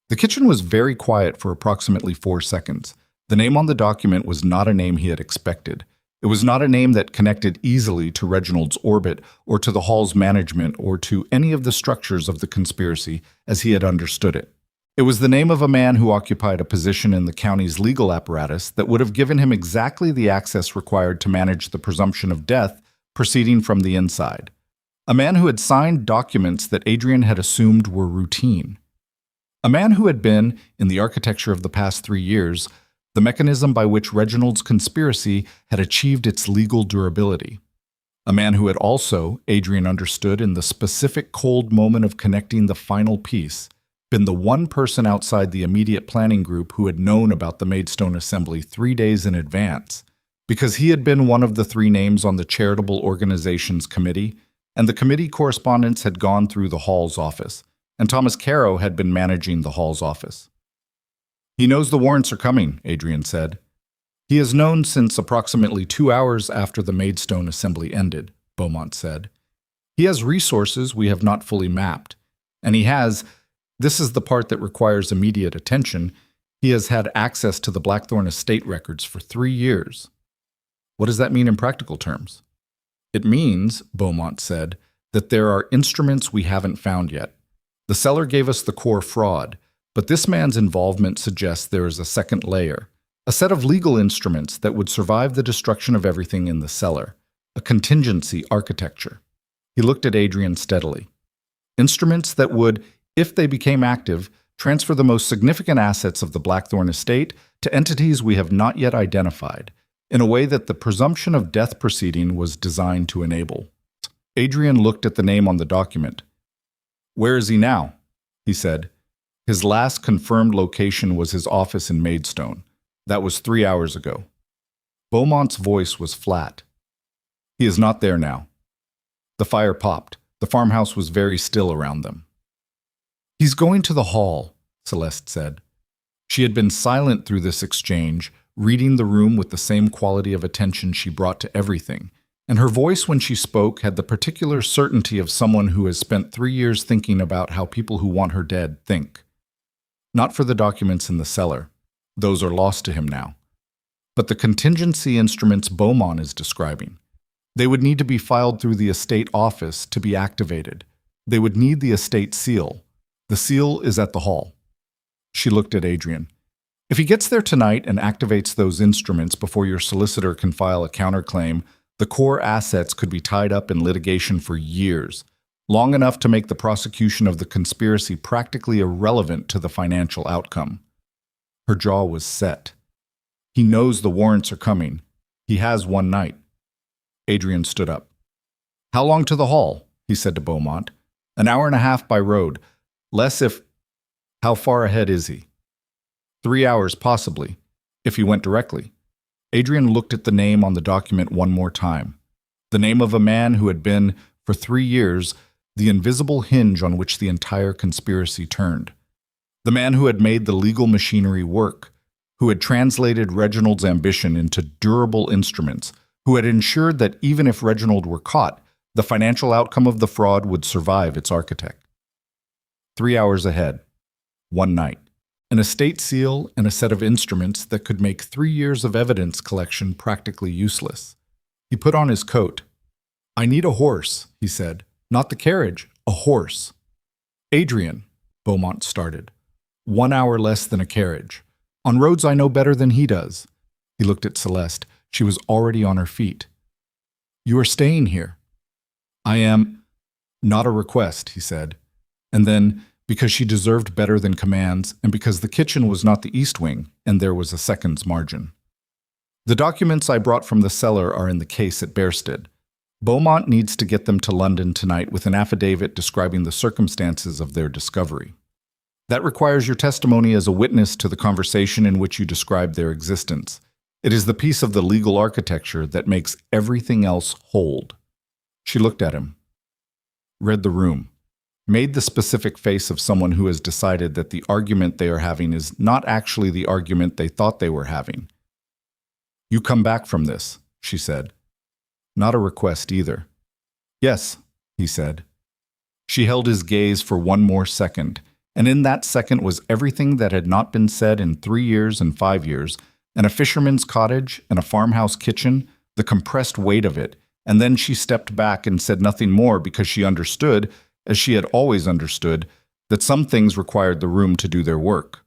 The kitchen was very quiet for approximately 4 seconds. The name on the document was not a name he had expected. It was not a name that connected easily to Reginald's orbit or to the hall's management or to any of the structures of the conspiracy as he had understood it. It was the name of a man who occupied a position in the county's legal apparatus that would have given him exactly the access required to manage the presumption of death proceeding from the inside. A man who had signed documents that Adrian had assumed were routine. A man who had been, in the architecture of the past 3 years, the mechanism by which Reginald's conspiracy had achieved its legal durability. A man who had also, Adrian understood in the specific cold moment of connecting the final piece, been the one person outside the immediate planning group who had known about the Maidstone Assembly 3 days in advance, because he had been one of the 3 names on the charitable organizations committee, and the committee correspondence had gone through the Hall's office, and Thomas Caro had been managing the Hall's office. "He knows the warrants are coming," Adrian said. "He has known since approximately 2 hours after the Maidstone assembly ended," Beaumont said. "He has resources we have not fully mapped, and this is the part that requires immediate attention, he has had access to the Blackthorne estate records for 3 years. What does that mean in practical terms?" "It means," Beaumont said, "that there are instruments we haven't found yet. The seller gave us the core fraud, but this man's involvement suggests there is a second layer, a set of legal instruments that would survive the destruction of everything in the cellar, a contingency architecture." He looked at Adrian steadily. "Instruments that would, if they became active, transfer the most significant assets of the Blackthorne estate to entities we have not yet identified, in a way that the presumption of death proceeding was designed to enable." Adrian looked at the name on the document. "Where is he now?" he said. His last confirmed location was his office in Maidstone. That was 3 hours ago. Beaumont's voice was flat. "He is not there now." The fire popped. The farmhouse was very still around them. "He's going to the Hall," Celeste said. She had been silent through this exchange, reading the room with the same quality of attention she brought to everything, and her voice when she spoke had the particular certainty of someone who has spent 3 years thinking about how people who want her dead think. Not for the documents in the cellar. Those are lost to him now. But the contingency instruments Beaumont is describing. They would need to be filed through the estate office to be activated. They would need the estate seal. The seal is at the Hall. She looked at Adrian. "If he gets there tonight and activates those instruments before your solicitor can file a counterclaim, the core assets could be tied up in litigation for years, long enough to make the prosecution of the conspiracy practically irrelevant to the financial outcome." Her jaw was set. "He knows the warrants are coming. He has one night." Adrian stood up. "How long to the Hall?" he said to Beaumont. "An hour and a half by road. Less if... How far ahead is he?" 3 hours, possibly, if he went directly. Adrian looked at the name on the document one more time. The name of a man who had been, for 3 years, the invisible hinge on which the entire conspiracy turned. The man who had made the legal machinery work, who had translated Reginald's ambition into durable instruments, who had ensured that even if Reginald were caught, the financial outcome of the fraud would survive its architect. 3 hours ahead. One night. An estate seal and a set of instruments that could make 3 years of evidence collection practically useless. He put on his coat. "I need a horse," he said. "Not the carriage, a horse." "Adrian," Beaumont started. 1 hour less than a carriage. On roads I know better than he does." He looked at Celeste. She was already on her feet. "You are staying here." "I am..." "Not a request," he said. And then, because she deserved better than commands, and because the kitchen was not the east wing, and there was a second's margin. "The documents I brought from the cellar are in the case at Bearsted. Beaumont needs to get them to London tonight with an affidavit describing the circumstances of their discovery. That requires your testimony as a witness to the conversation in which you described their existence. It is the piece of the legal architecture that makes everything else hold." She looked at him, read the room, made the specific face of someone who has decided that the argument they are having is not actually the argument they thought they were having. "You come back from this," she said. Not a request either. "Yes," he said. She held his gaze for one more second, and in that second was everything that had not been said in 3 years and 5 years, and a fisherman's cottage and a farmhouse kitchen, the compressed weight of it, and then she stepped back and said nothing more because she understood, as she had always understood, that some things required the room to do their work.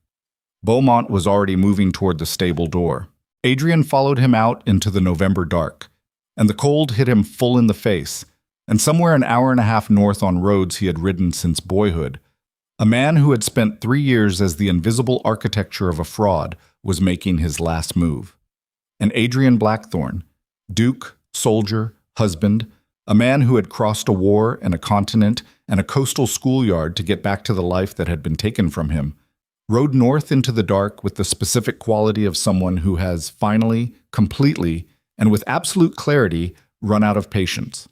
Beaumont was already moving toward the stable door. Adrian followed him out into the November dark, and the cold hit him full in the face, and somewhere an hour and a half north on roads he had ridden since boyhood, a man who had spent 3 years as the invisible architecture of a fraud was making his last move. And Adrian Blackthorne, Duke, soldier, husband, a man who had crossed a war and a continent and a coastal schoolyard to get back to the life that had been taken from him, rode north into the dark with the specific quality of someone who has finally, completely, and with absolute clarity, run out of patience.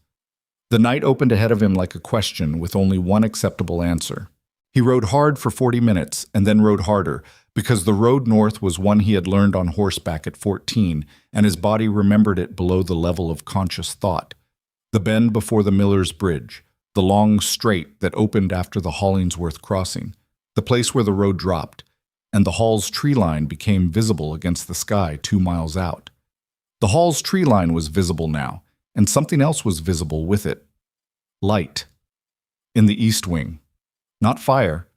The night opened ahead of him like a question with only one acceptable answer. He rode hard for 40 minutes and then rode harder because the road north was one he had learned on horseback at 14, and his body remembered it below the level of conscious thought. The bend before the Miller's Bridge, the long straight that opened after the Hollingsworth crossing, the place where the road dropped, and the Hall's tree line became visible against the sky 2 miles out. The Hall's tree line was visible now, and something else was visible with it. Light. In the east wing. Not fire,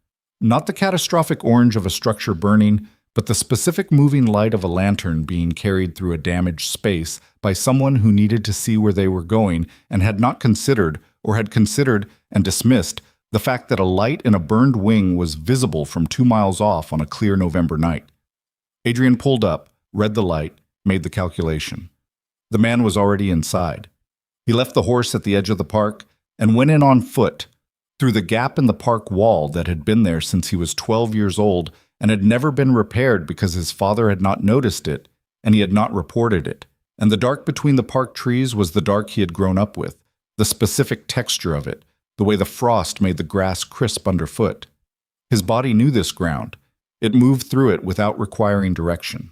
not the catastrophic orange of a structure burning, but the specific moving light of a lantern being carried through a damaged space by someone who needed to see where they were going and had not considered, or had considered and dismissed, the fact that a light in a burned wing was visible from 2 miles off on a clear November night. Adrian pulled up, read the light, made the calculation. The man was already inside. He left the horse at the edge of the park and went in on foot, through the gap in the park wall that had been there since he was 12 years old and had never been repaired because his father had not noticed it and he had not reported it. And the dark between the park trees was the dark he had grown up with, the specific texture of it, the way the frost made the grass crisp underfoot. His body knew this ground. It moved through it without requiring direction.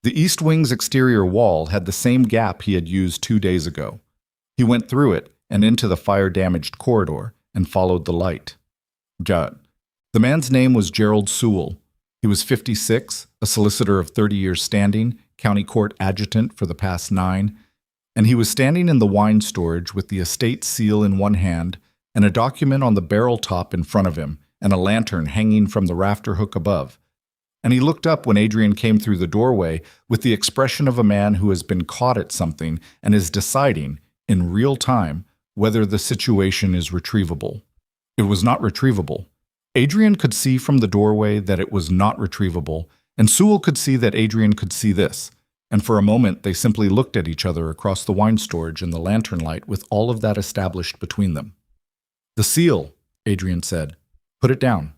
The east wing's exterior wall had the same gap he had used 2 days ago. He went through it and into the fire-damaged corridor and followed the light. The man's name was Gerald Sewell. He was 56, a solicitor of 30 years standing, county court adjutant for the past 9, and he was standing in the wine storage with the estate seal in one hand and a document on the barrel top in front of him and a lantern hanging from the rafter hook above. And he looked up when Adrian came through the doorway with the expression of a man who has been caught at something and is deciding, in real time, whether the situation is retrievable. It was not retrievable. Adrian could see from the doorway that it was not retrievable, and Sewell could see that Adrian could see this, and for a moment they simply looked at each other across the wine storage in the lantern light with all of that established between them. "The seal," Adrian said. "Put it down."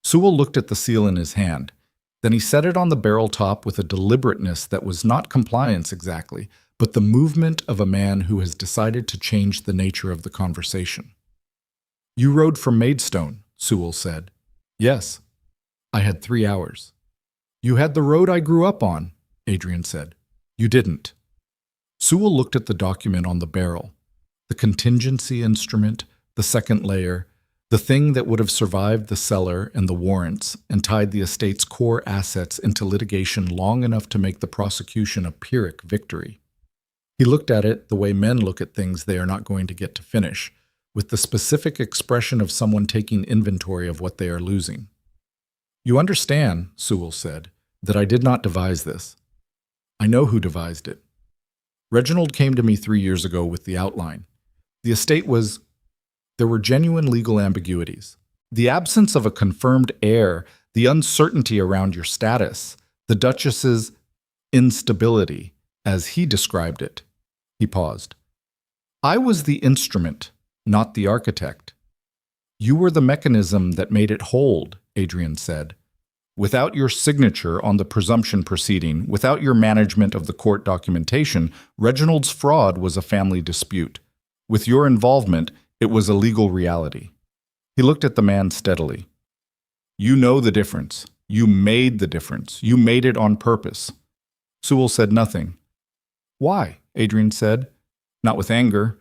Sewell looked at the seal in his hand. Then he set it on the barrel top with a deliberateness that was not compliance exactly, but the movement of a man who has decided to change the nature of the conversation. "You rode from Maidstone," Sewell said. "Yes. I had 3 hours." "You had the road I grew up on," Adrian said. "You didn't." Sewell looked at the document on the barrel, the contingency instrument, the second layer, the thing that would have survived the cellar and the warrants and tied the estate's core assets into litigation long enough to make the prosecution a Pyrrhic victory. He looked at it the way men look at things they are not going to get to finish, with the specific expression of someone taking inventory of what they are losing. "You understand," Sewell said, "that I did not devise this. I know who devised it. Reginald came to me 3 years ago with the outline. The estate was... There were genuine legal ambiguities. The absence of a confirmed heir, the uncertainty around your status, the Duchess's instability, as he described it." He paused. "I was the instrument, not the architect." "You were the mechanism that made it hold," Adrian said. "Without your signature on the presumption proceeding, without your management of the court documentation, Reginald's fraud was a family dispute. With your involvement, it was a legal reality." He looked at the man steadily. "You know the difference. You made the difference. You made it on purpose." Sewell said nothing. "Why?" Adrian said. Not with anger.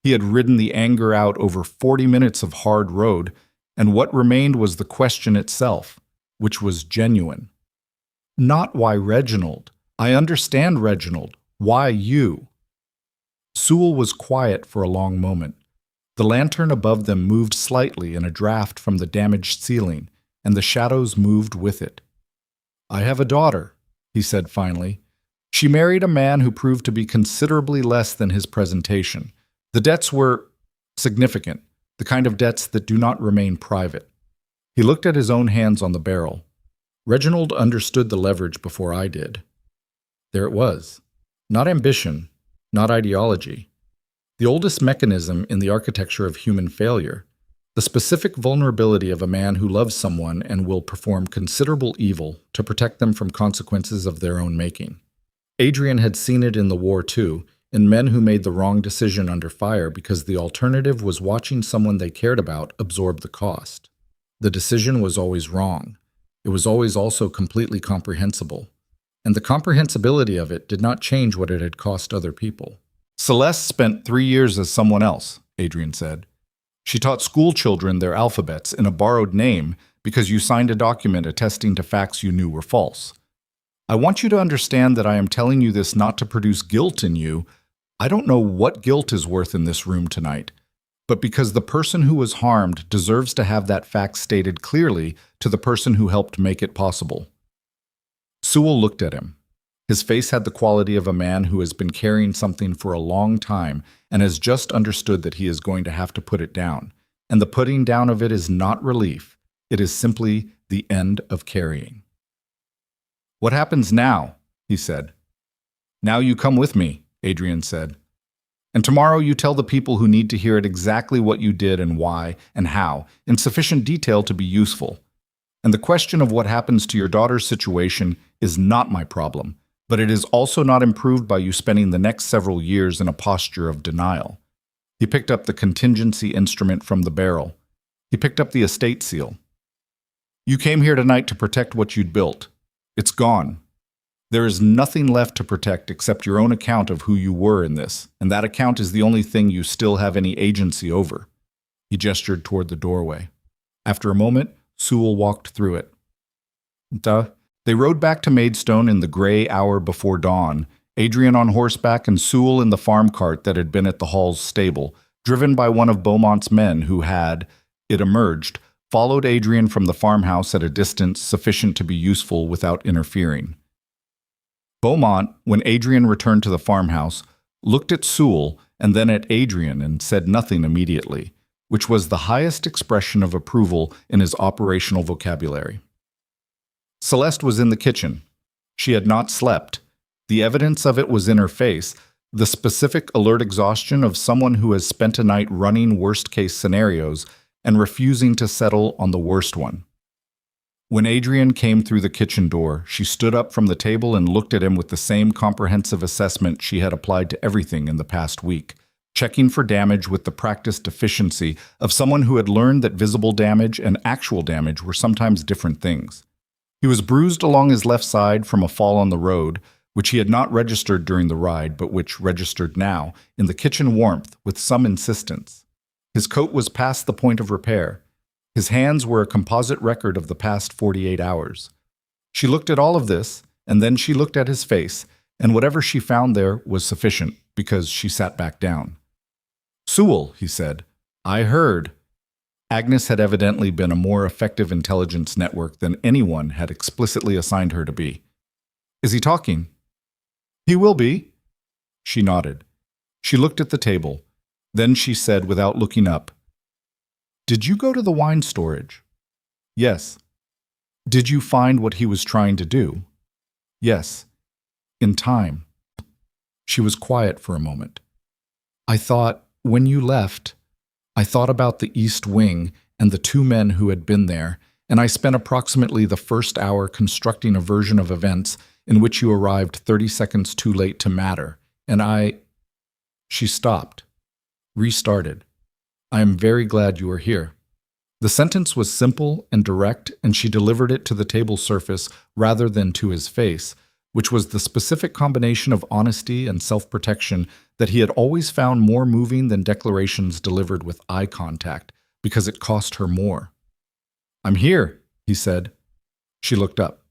He had ridden the anger out over 40 minutes of hard road, and what remained was the question itself, which was genuine. "Not why Reginald. I understand Reginald. Why you?" Sewell was quiet for a long moment. The lantern above them moved slightly in a draft from the damaged ceiling, and the shadows moved with it. "I have a daughter," he said finally. "She married a man who proved to be considerably less than his presentation. The debts were significant, the kind of debts that do not remain private." He looked at his own hands on the barrel. "Reginald understood the leverage before I did. There it was. Not ambition, not ideology. The oldest mechanism in the architecture of human failure, the specific vulnerability of a man who loves someone and will perform considerable evil to protect them from consequences of their own making. Adrian had seen it in the war too, in men who made the wrong decision under fire because the alternative was watching someone they cared about absorb the cost. The decision was always wrong. It was always also completely comprehensible. And the comprehensibility of it did not change what it had cost other people. Celeste spent 3 years as someone else, Adrian said. She taught school children their alphabets in a borrowed name because you signed a document attesting to facts you knew were false. I want you to understand that I am telling you this not to produce guilt in you. I don't know what guilt is worth in this room tonight, but because the person who was harmed deserves to have that fact stated clearly to the person who helped make it possible. Sewell looked at him. His face had the quality of a man who has been carrying something for a long time and has just understood that he is going to have to put it down. And the putting down of it is not relief. It is simply the end of carrying. "What happens now?" he said. "Now you come with me," Adrian said. "And tomorrow you tell the people who need to hear it exactly what you did and why and how, in sufficient detail to be useful. And the question of what happens to your daughter's situation is not my problem, but it is also not improved by you spending the next several years in a posture of denial." He picked up the contingency instrument from the barrel. He picked up the estate seal. "You came here tonight to protect what you'd built. It's gone. There is nothing left to protect except your own account of who you were in this, and that account is the only thing you still have any agency over." He gestured toward the doorway. After a moment, Sewell walked through it. They rode back to Maidstone in the gray hour before dawn, Adrian on horseback and Sewell in the farm cart that had been at the Hall's stable, driven by one of Beaumont's men who had, it emerged, followed Adrian from the farmhouse at a distance sufficient to be useful without interfering. Beaumont, when Adrian returned to the farmhouse, looked at Sewell and then at Adrian and said nothing immediately, which was the highest expression of approval in his operational vocabulary. Celeste was in the kitchen. She had not slept. The evidence of it was in her face, the specific alert exhaustion of someone who has spent a night running worst-case scenarios and refusing to settle on the worst one. When Adrian came through the kitchen door, she stood up from the table and looked at him with the same comprehensive assessment she had applied to everything in the past week, checking for damage with the practiced efficiency of someone who had learned that visible damage and actual damage were sometimes different things. He was bruised along his left side from a fall on the road, which he had not registered during the ride, but which registered now, in the kitchen warmth, with some insistence. His coat was past the point of repair. His hands were a composite record of the past 48 hours. She looked at all of this, and then she looked at his face, and whatever she found there was sufficient, because she sat back down. "Sewell," he said, "I heard." Agnes had evidently been a more effective intelligence network than anyone had explicitly assigned her to be. "Is he talking?" "He will be." She nodded. She looked at the table. Then she said without looking up, "Did you go to the wine storage?" "Yes." "Did you find what he was trying to do?" "Yes." "In time." She was quiet for a moment. "I thought, when you left, I thought about the East Wing and the 2 men who had been there, and I spent approximately the first hour constructing a version of events in which you arrived 30 seconds too late to matter, and I—" She stopped, restarted. "I am very glad you are here." The sentence was simple and direct, and she delivered it to the table surface rather than to his face, which was the specific combination of honesty and self-protection that he had always found more moving than declarations delivered with eye contact, because it cost her more. "I'm here," he said. She looked up.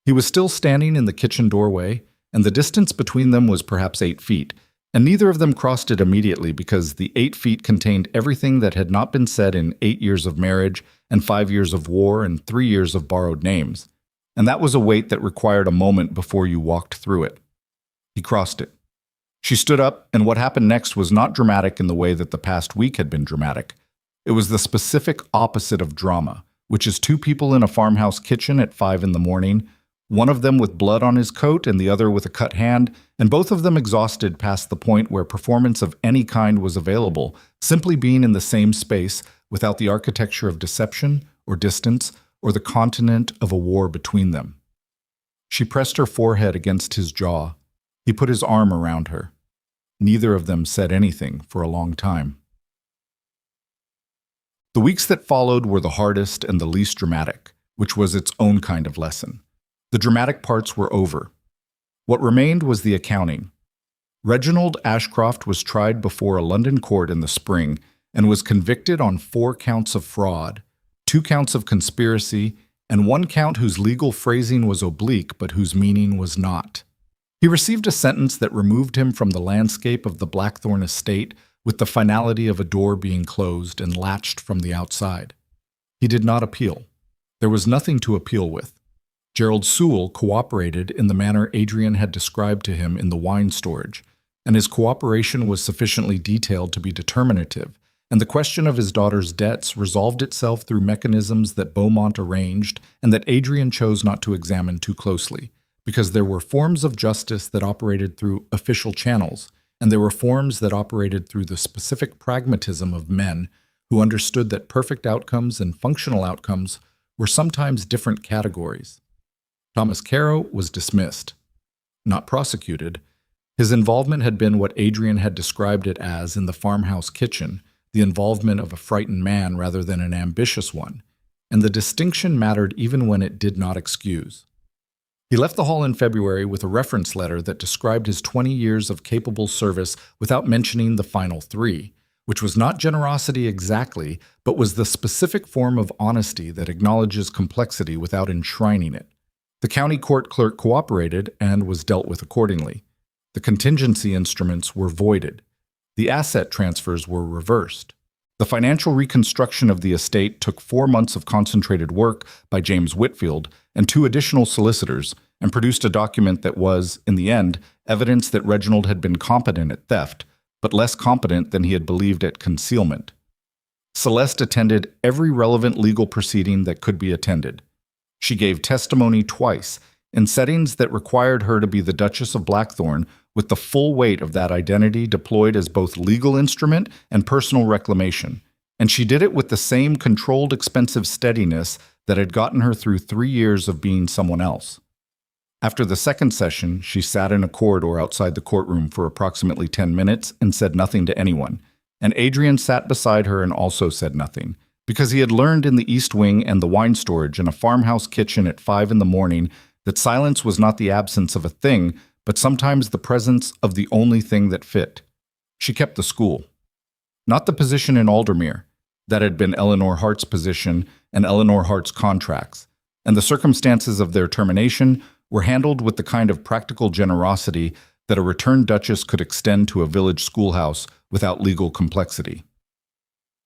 He was still standing in the kitchen doorway, and the distance between them was perhaps 8 feet, and neither of them crossed it immediately because the 8 feet contained everything that had not been said in 8 years of marriage and 5 years of war and 3 years of borrowed names. And that was a weight that required a moment before you walked through it. He crossed it. She stood up, and what happened next was not dramatic in the way that the past week had been dramatic. It was the specific opposite of drama, which is 2 people in a farmhouse kitchen at 5 in the morning, one of them with blood on his coat and the other with a cut hand, and both of them exhausted past the point where performance of any kind was available, simply being in the same space without the architecture of deception or distance or the continent of a war between them. She pressed her forehead against his jaw. He put his arm around her. Neither of them said anything for a long time. The weeks that followed were the hardest and the least dramatic, which was its own kind of lesson. The dramatic parts were over. What remained was the accounting. Reginald Ashcroft was tried before a London court in the spring and was convicted on 4 counts of fraud, 2 counts of conspiracy, and 1 count whose legal phrasing was oblique but whose meaning was not. He received a sentence that removed him from the landscape of the Blackthorne estate with the finality of a door being closed and latched from the outside. He did not appeal. There was nothing to appeal with. Gerald Sewell cooperated in the manner Adrian had described to him in the wine storage, and his cooperation was sufficiently detailed to be determinative, and the question of his daughter's debts resolved itself through mechanisms that Beaumont arranged and that Adrian chose not to examine too closely, because there were forms of justice that operated through official channels, and there were forms that operated through the specific pragmatism of men who understood that perfect outcomes and functional outcomes were sometimes different categories. Thomas Caro was dismissed, not prosecuted. His involvement had been what Adrian had described it as in the farmhouse kitchen, the involvement of a frightened man rather than an ambitious one, and the distinction mattered even when it did not excuse. He left the hall in February with a reference letter that described his 20 years of capable service without mentioning the final 3, which was not generosity exactly, but was the specific form of honesty that acknowledges complexity without enshrining it. The county court clerk cooperated and was dealt with accordingly. The contingency instruments were voided. The asset transfers were reversed. The financial reconstruction of the estate took 4 months of concentrated work by James Whitfield and 2 additional solicitors, and produced a document that was, in the end, evidence that Reginald had been competent at theft, but less competent than he had believed at concealment. Celeste attended every relevant legal proceeding that could be attended. She gave testimony twice, in settings that required her to be the Duchess of Blackthorne, with the full weight of that identity deployed as both legal instrument and personal reclamation, and she did it with the same controlled, expensive steadiness that had gotten her through 3 years of being someone else. After the second session, she sat in a corridor outside the courtroom for approximately 10 minutes and said nothing to anyone, and Adrian sat beside her and also said nothing, because he had learned in the East Wing and the wine storage in a farmhouse kitchen at 5 in the morning that silence was not the absence of a thing, but sometimes the presence of the only thing that fit. She kept the school. Not the position in Aldermere. That had been Eleanor Hart's position and Eleanor Hart's contracts, and the circumstances of their termination were handled with the kind of practical generosity that a returned duchess could extend to a village schoolhouse without legal complexity.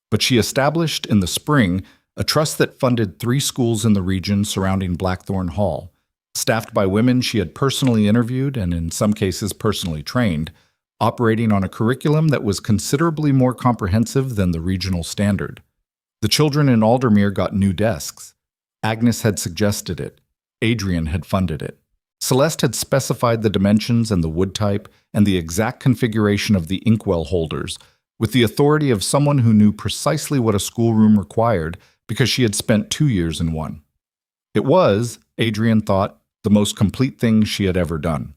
But she established in the spring a trust that funded 3 schools in the region surrounding Blackthorne Hall, staffed by women she had personally interviewed and in some cases personally trained, operating on a curriculum that was considerably more comprehensive than the regional standard. The children in Aldermere got new desks. Agnes had suggested it. Adrian had funded it. Celeste had specified the dimensions and the wood type and the exact configuration of the inkwell holders, with the authority of someone who knew precisely what a schoolroom required because she had spent 2 years in one. It was, Adrian thought, the most complete thing she had ever done.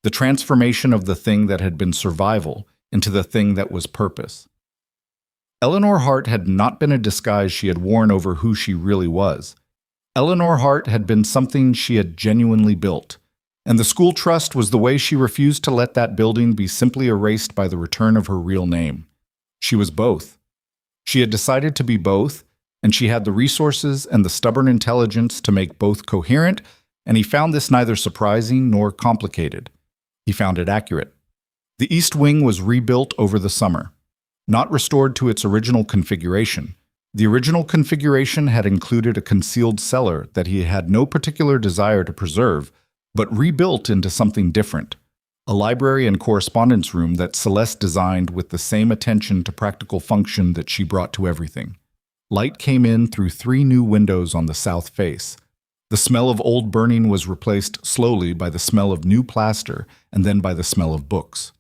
The transformation of the thing that had been survival into the thing that was purpose. Eleanor Hart had not been a disguise she had worn over who she really was. Eleanor Hart had been something she had genuinely built, and the school trust was the way she refused to let that building be simply erased by the return of her real name. She was both. She had decided to be both, and she had the resources and the stubborn intelligence to make both coherent, and he found this neither surprising nor complicated. He found it accurate. The East Wing was rebuilt over the summer, not restored to its original configuration. The original configuration had included a concealed cellar that he had no particular desire to preserve, but rebuilt into something different, a library and correspondence room that Celeste designed with the same attention to practical function that she brought to everything. Light came in through 3 new windows on the south face. The smell of old burning was replaced slowly by the smell of new plaster and then by the smell of books.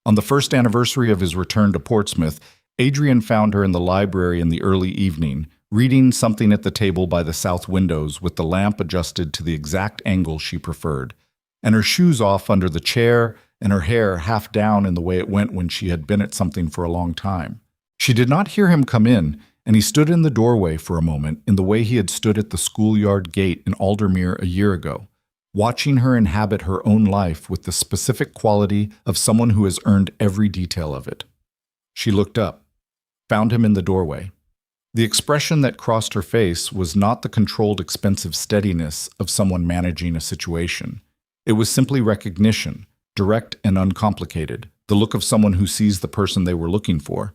On the first anniversary of his return to Portsmouth, Adrian found her in the library in the early evening, reading something at the table by the south windows with the lamp adjusted to the exact angle she preferred, and her shoes off under the chair and her hair half down in the way it went when she had been at something for a long time. She did not hear him come in, and he stood in the doorway for a moment in the way he had stood at the schoolyard gate in Aldermere a year ago, watching her inhabit her own life with the specific quality of someone who has earned every detail of it. She looked up, found him in the doorway. The expression that crossed her face was not the controlled, expensive steadiness of someone managing a situation. It was simply recognition, direct and uncomplicated, the look of someone who sees the person they were looking for.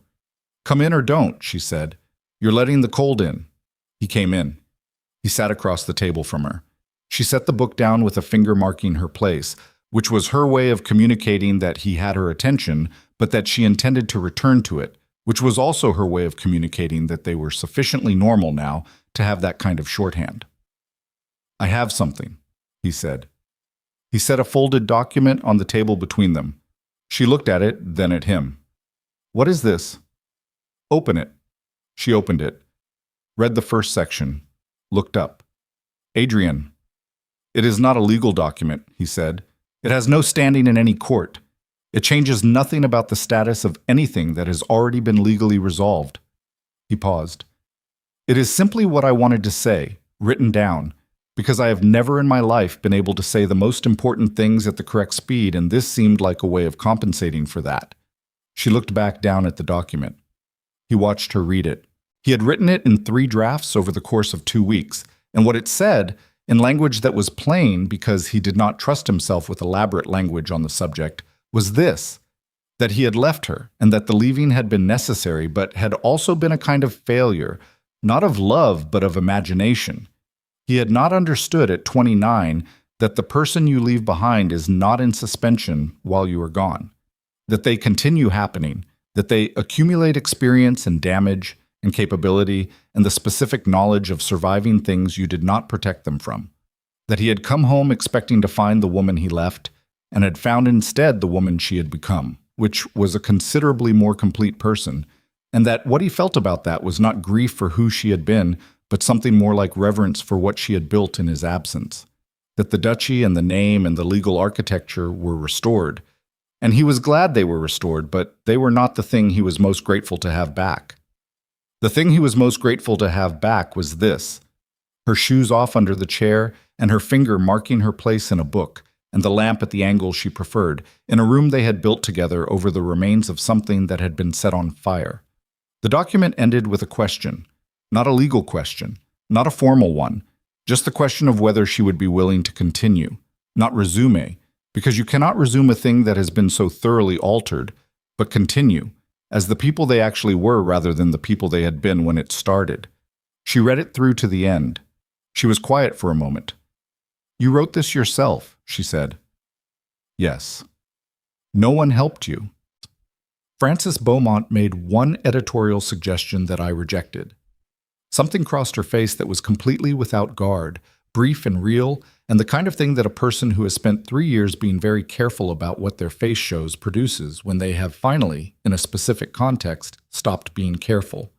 "Come in or don't," she said. "You're letting the cold in." He came in. He sat across the table from her. She set the book down with a finger marking her place, which was her way of communicating that he had her attention, but that she intended to return to it, which was also her way of communicating that they were sufficiently normal now to have that kind of shorthand. "I have something," he said. He set a folded document on the table between them. She looked at it, then at him. "What is this?" "Open it." She opened it, read the first section, looked up. "Adrian." "It is not a legal document," he said. "It has no standing in any court. It changes nothing about the status of anything that has already been legally resolved." He paused. "It is simply what I wanted to say, written down, because I have never in my life been able to say the most important things at the correct speed, and this seemed like a way of compensating for that." She looked back down at the document. He watched her read it. He had written it in 3 drafts over the course of 2 weeks, and what it said, in language that was plain because he did not trust himself with elaborate language on the subject, was this: that he had left her, and that the leaving had been necessary, but had also been a kind of failure, not of love, but of imagination. He had not understood at 29 that the person you leave behind is not in suspension while you are gone, that they continue happening, that they accumulate experience and damage and capability and the specific knowledge of surviving things you did not protect them from, that he had come home expecting to find the woman he left, and had found instead the woman she had become, which was a considerably more complete person, and that what he felt about that was not grief for who she had been, but something more like reverence for what she had built in his absence, that the duchy and the name and the legal architecture were restored, and he was glad they were restored, but they were not the thing he was most grateful to have back. The thing he was most grateful to have back was this: her shoes off under the chair, and her finger marking her place in a book, and the lamp at the angle she preferred, in a room they had built together over the remains of something that had been set on fire. The document ended with a question, not a legal question, not a formal one, just the question of whether she would be willing to continue, not resume, because you cannot resume a thing that has been so thoroughly altered, but continue, as the people they actually were rather than the people they had been when it started. She read it through to the end. She was quiet for a moment. "You wrote this yourself," she said. "Yes." "No one helped you." Frances Beaumont made one editorial suggestion that I rejected. Something crossed her face that was completely without guard, brief and real, and the kind of thing that a person who has spent 3 years being very careful about what their face shows produces when they have finally, in a specific context, stopped being careful.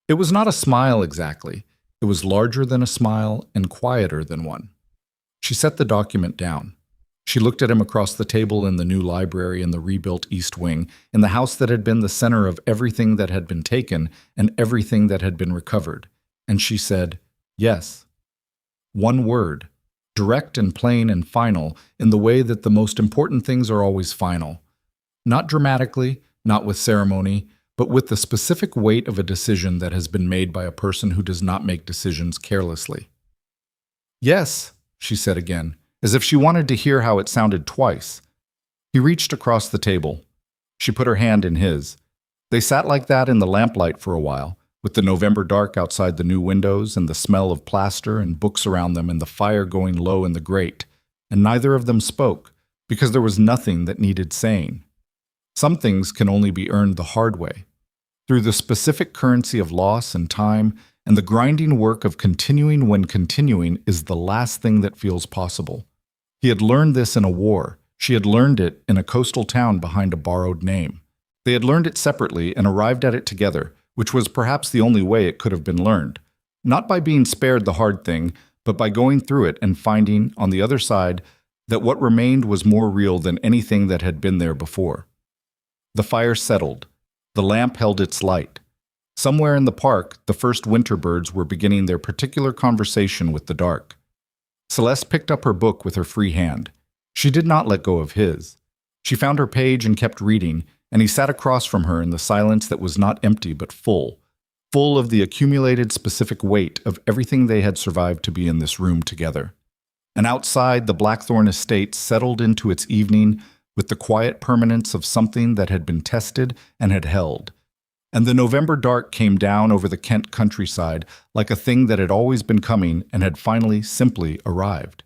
It was not a smile exactly. It was larger than a smile and quieter than one. She set the document down. She looked at him across the table in the new library in the rebuilt East Wing, in the house that had been the center of everything that had been taken and everything that had been recovered. And she said, "Yes." One word, direct and plain and final, in the way that the most important things are always final. Not dramatically, not with ceremony, but with the specific weight of a decision that has been made by a person who does not make decisions carelessly. "Yes," she said again, as if she wanted to hear how it sounded twice. He reached across the table. She put her hand in his. They sat like that in the lamplight for a while, with the November dark outside the new windows and the smell of plaster and books around them and the fire going low in the grate, and neither of them spoke, because there was nothing that needed saying. Some things can only be earned the hard way, through the specific currency of loss and time, and the grinding work of continuing when continuing is the last thing that feels possible. He had learned this in a war. She had learned it in a coastal town behind a borrowed name. They had learned it separately and arrived at it together, which was perhaps the only way it could have been learned. Not by being spared the hard thing, but by going through it and finding, on the other side, that what remained was more real than anything that had been there before. The fire settled. The lamp held its light. Somewhere in the park, the first winter birds were beginning their particular conversation with the dark. Celeste picked up her book with her free hand. She did not let go of his. She found her page and kept reading, and he sat across from her in the silence that was not empty but full of the accumulated specific weight of everything they had survived to be in this room together. And outside, the Blackthorne estate settled into its evening with the quiet permanence of something that had been tested and had held. And the November dark came down over the Kent countryside like a thing that had always been coming and had finally simply arrived.